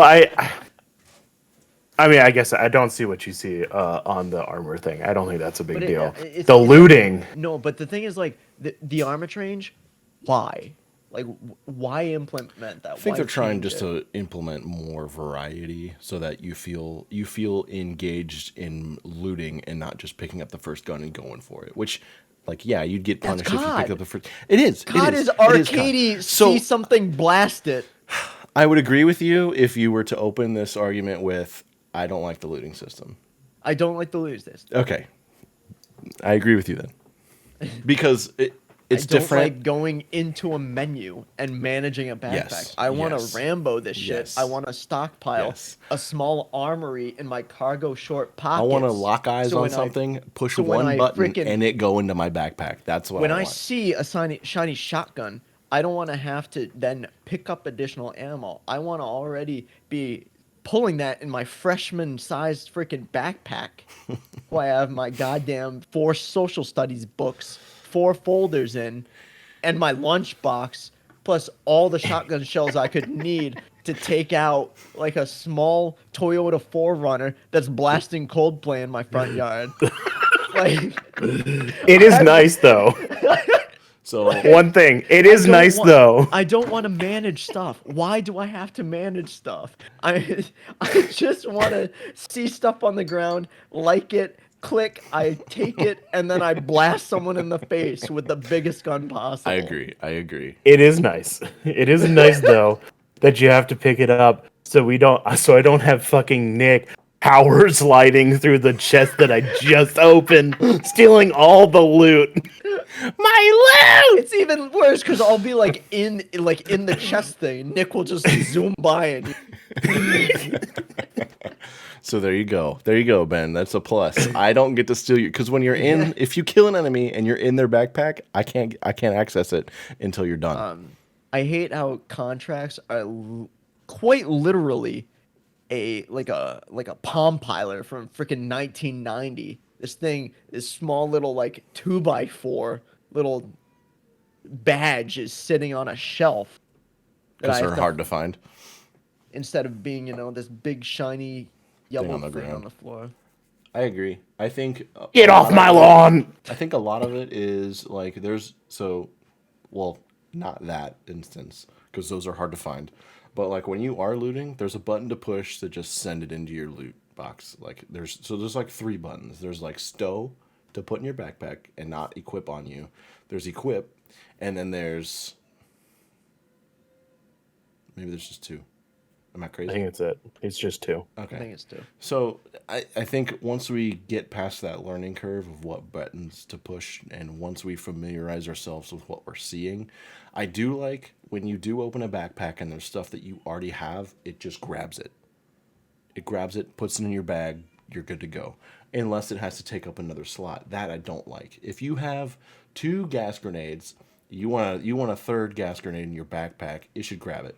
I mean, I guess I don't see what you see on the armor thing. I don't think that's a big deal. The looting. No, but the thing is, the armor change. Why? Why implement that? I think they're trying just to implement more variety so that you feel engaged in looting and not just picking up the first gun and going for it. Which, you'd get punished if you pick up the first. It is. COD is arcadey. See something, blast it. I would agree with you if you were to open this argument with, I don't like the looting system. I don't like the looting system. Okay. I agree with you then. Because it's I don't different. like going into a menu and managing a backpack. Yes, I want yes. to Rambo this shit. Yes. I want to stockpile Yes. a small armory in my cargo short pockets. I want to lock eyes so on when something, push so when one I button, frickin- and it go into my backpack. That's what when I I want. see a shiny shotgun, I don't want to have to then pick up additional ammo. I want to already be pulling that in my freshman-sized freaking backpack. Why I have my goddamn 4 social studies books, 4 folders in, and my lunchbox, plus all the shotgun shells I could need to take out a small Toyota 4Runner that's blasting Coldplay in my front yard. It is nice though. So One thing, it is nice though. I don't want to manage stuff. Why do I have to manage stuff? I just want to see stuff on the ground, like it, click, I take it, and then I blast someone in the face with the biggest gun possible. I agree. It is nice. It is nice though that you have to pick it up so I don't have fucking Nick power sliding through the chest that I just opened, stealing all the loot. My loot! It's even worse because I'll be in the chest thing. Nick will just zoom by and So there you go, Ben. That's a plus. I don't get to steal you because when you're in, if you kill an enemy and you're in their backpack, I can't access it until you're done. I hate how contracts are quite literally a Palm Pilot from freaking 1990. this small little like 2x4 little badge is sitting on a shelf that Because I they're have to, hard to find. instead of being, this big shiny yellow on the thing on ground. the floor. I agree. I think Get off my lawn! I think a lot of it is like well, not that instance because those are hard to find. But like when you are looting, there's a button to push to just send it into your loot box. Like there's like 3 buttons. There's like stow to put in your backpack and not equip on you. There's equip, and then there's maybe there's just 2. Am I crazy? I think it's it. It's just 2. Okay. I think it's 2. So I think once we get past that learning curve of what buttons to push, and once we familiarize ourselves with what we're seeing, I do like when you do open a backpack and there's stuff that you already have, it just grabs it. It grabs it, puts it in your bag, you're good to go. Unless it has to take up another slot. That I don't like. If you have 2 gas grenades, you want a 3rd gas grenade in your backpack, it should grab it.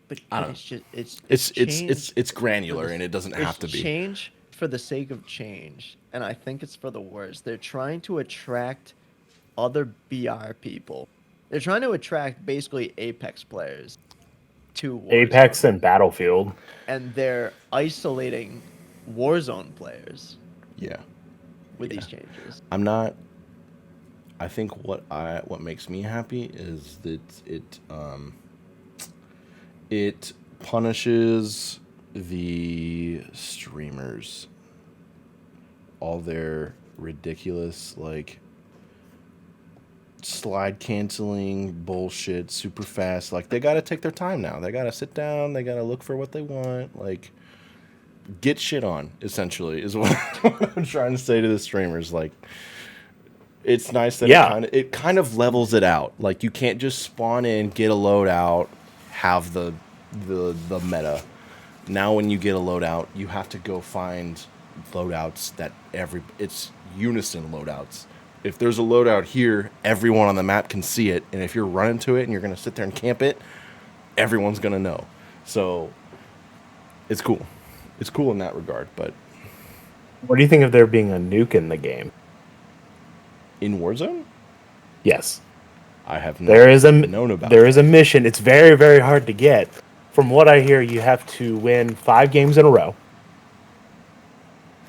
But I don't it's just it's granular and it doesn't have to it's be. change for the sake of change, and I think it's for the worst. They're trying to attract other BR people. They're trying to attract basically Apex players to Warzone. Apex and Battlefield. And they're isolating Warzone players Yeah. with these changes. I'm not. I think what makes me happy is that it punishes the streamers, all their ridiculous like slide canceling bullshit super fast. Like they gotta take their time now. They gotta sit down, they gotta look for what they want. Like get shit on, essentially, is what I'm trying to say to the streamers. Like it's nice that it kind of levels it out. Like you can't just spawn in, get a loadout, have the meta. Now when you get a loadout, you have to go find loadouts that it's unison loadouts. If there's a loadout here, everyone on the map can see it, and if you're running to it and you're going to sit there and camp it, everyone's going to know. So it's cool. It's cool in that regard, but What do you think of there being a nuke in the game? in Warzone, Yes. I have not known about there is a mission. It's very, very hard to get. From what I hear, you have to win 5 games in a row.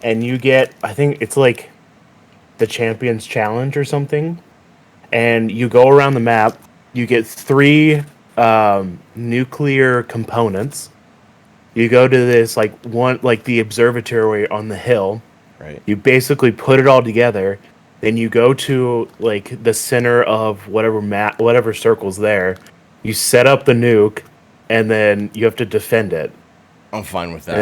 And you get, I think it's like the Champions Challenge or something. And you go around the map. You get 3 nuclear components. You go to this the observatory on the hill. Right. You basically put it all together. Then you go to like the center of whatever circle's there. You set up the nuke, and then you have to defend it. I'm fine with that. And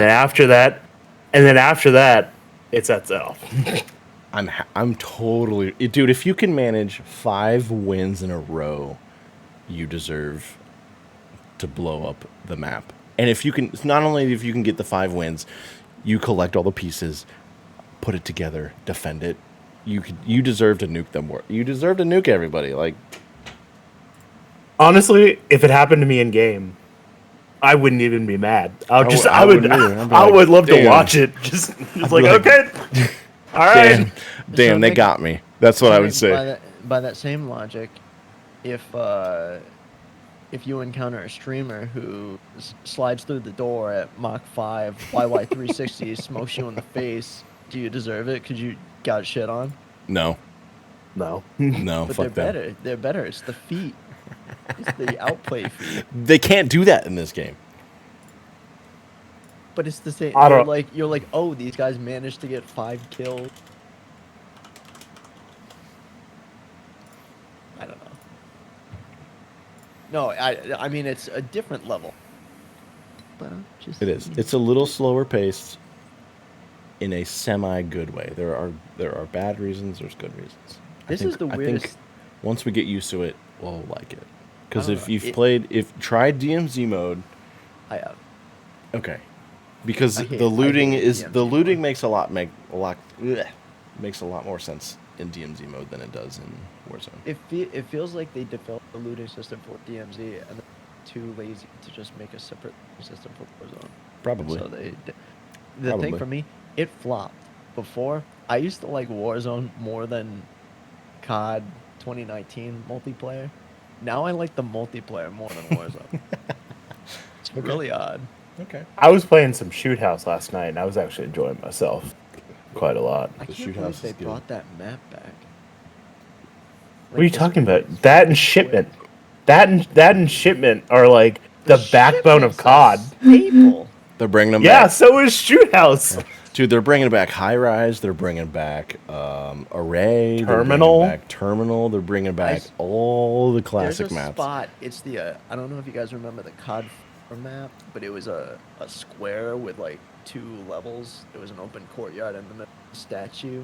then after that, it's that's all. I'm totally, dude. If you can manage 5 wins in a row, you deserve to blow up the map. And if you can, not only if you can get the 5 wins, you collect all the pieces, put it together, defend it. You deserve to nuke them more. You deserve to nuke everybody. Like Honestly, if it happened to me in game, I wouldn't even be mad. I would love to watch it. Just like okay, all right. Damn, they got me. That's what I would say. By that same logic, if you encounter a streamer who slides through the door at Mach 5, YY360, smokes you in the face, do you deserve it because you got shit on? No. No. But Fuck they're them. better. They're better. It's the feet. It's the outplay feet. They can't do that in this game. But it's the same. I don't- You're like, oh, these guys managed to get 5 kills. I don't know. No, I mean it's a different level. But just It is. It's a little slower paced in a semi good way. There are bad reasons, there's good reasons. This is the I weirdest. think once we get used to it, we'll like it. Because I if don't know. you've tried DMZ mode, I have. okay. Because I hate the looting DMZ mode. makes a lot more sense in DMZ mode than it does in Warzone. It feels like they developed the looting system for DMZ and they're too lazy to just make a separate system for Warzone. Probably. So the thing for me, it flopped. Before, I used to like Warzone more than COD 2019 multiplayer. Now I like the multiplayer more than Warzone. It's Okay. really odd. Okay. I was playing some Shoot House last night, and I was actually enjoying myself quite a lot. I The can't shoot believe house they is good. brought that map back. What are you the talking about? squares. That and Shipment. That and Shipment are like the backbone of Shipment's a COD. staple. They're bringing them Yeah, back. so is Shoot House. Dude, they're bringing back High Rise. They're bringing back Array. They're Terminal. bringing back Terminal. They're bringing back s- all the There's classic a maps. spot. It's the I don't know if you guys remember the COD 4 map, but it was a square with like 2 levels. There was an open courtyard and the statue.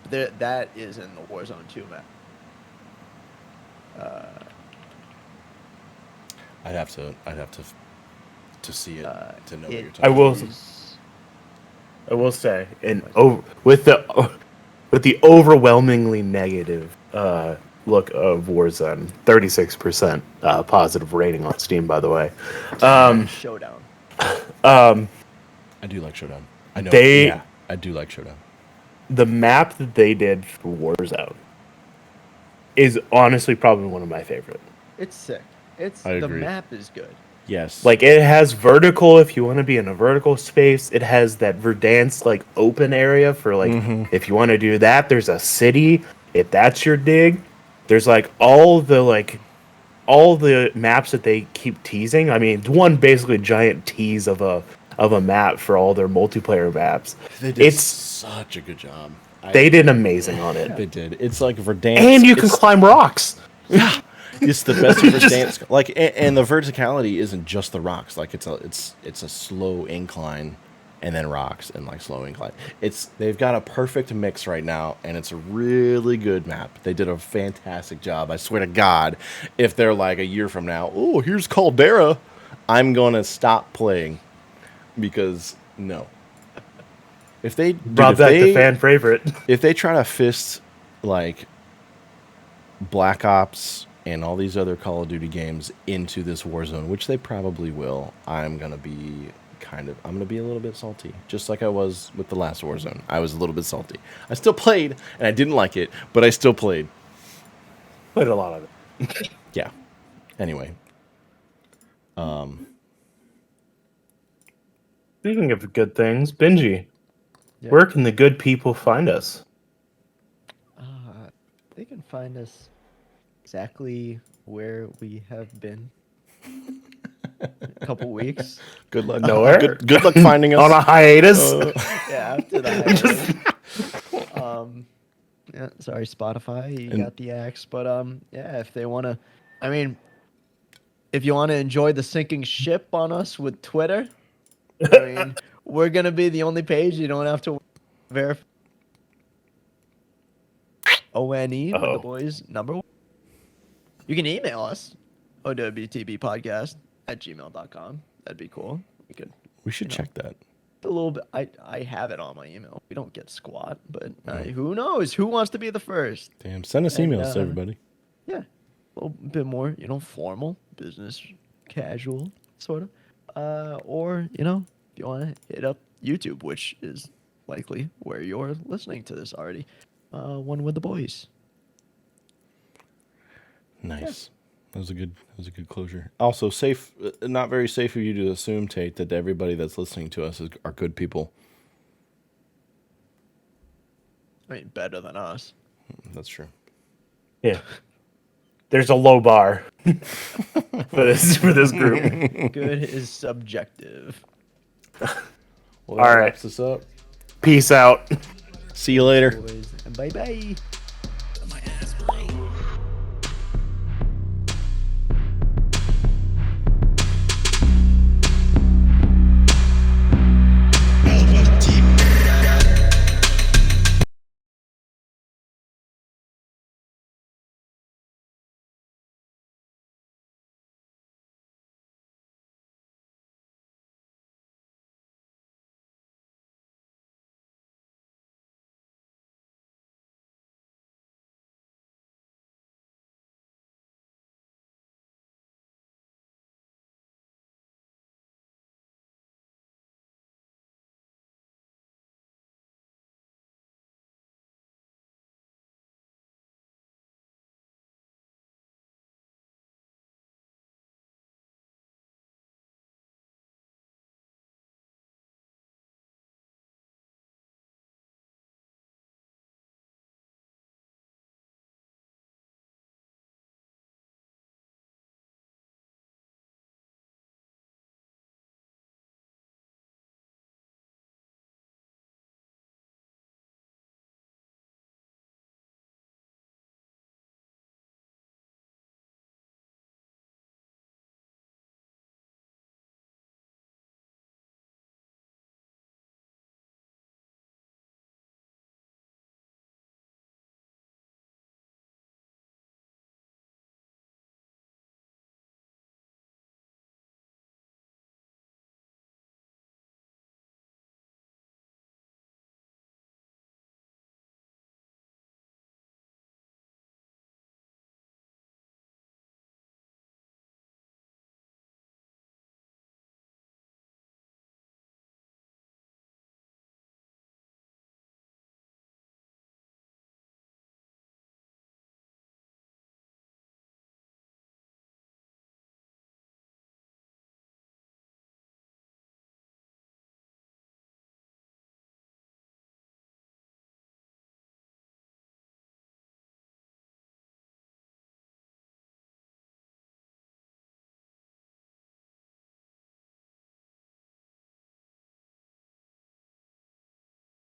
There, that is in the Warzone 2 map. I'd have to see it to know what you're It talking I will- about. I will say, with the overwhelmingly negative look of Warzone, 36% positive rating on Steam, by the way. Showdown. I do like Showdown. I know. They- I do like Showdown. The map that they did for Warzone is honestly probably one of my favorite. It's sick. It's I the agree. map is good. Yes. Like, it has vertical if you want to be in a vertical space. It has that Verdansk like open area for like if you want to do that. There's a city if that's your dig. There's like all the maps that they keep teasing. I mean, one basically giant tease of a map for all their multiplayer maps. they did It's such a good job. they did amazing on it. They did. It's like Verdansk. And you can it's- climb rocks. It's the best of Verdansk. Like, and the verticality isn't just the rocks. Like, it's a slow incline, and then rocks, and like slow incline. They've got a perfect mix right now, and it's a really good map. They did a fantastic job. I swear to God, if they're like a year from now, oh, here's Caldera, I'm gonna stop playing because no. If they Brought back the fan favorite. if they try to fist like Black Ops and all these other Call of Duty games into this Warzone, which they probably will, I'm gonna be a little bit salty, just like I was with the last Warzone. I was a little bit salty. I still played, and I didn't like it, but I still played. Played a lot of it. Yeah. Anyway, Speaking of good things, Benji, Yeah. where can the good people find us? They can find us exactly where we have been. A couple weeks. good luck. Nowhere. Good luck finding us On a hiatus. Yeah, after that. Yeah, sorry, Spotify, you got the axe, but yeah, if they want to, I mean, if you want to enjoy the sinking ship on us with Twitter, I mean, we're gonna be the only page you don't have to verify. ONE with the boys number 1. You can email us, owtbtbpodcast@gmail.com. That'd be cool. We should check that. A little bit. I have it on my email. We don't get squat, but who knows? Who wants to be the first? Damn, send us And, emails to everybody. Yeah, a little bit more, formal, business, casual, sort of. Or if you want to hit up YouTube, which is likely where you're listening to this already. One with the boys. Nice. That was a good closure. Also, safe. Not very safe of you to assume, Tate, that everybody that's listening to us are good people. I mean, better than us. That's true. Yeah. There's a low bar for this group. Good is subjective. Well, All right. wraps us up. Peace out. See you later. Boys, and bye bye.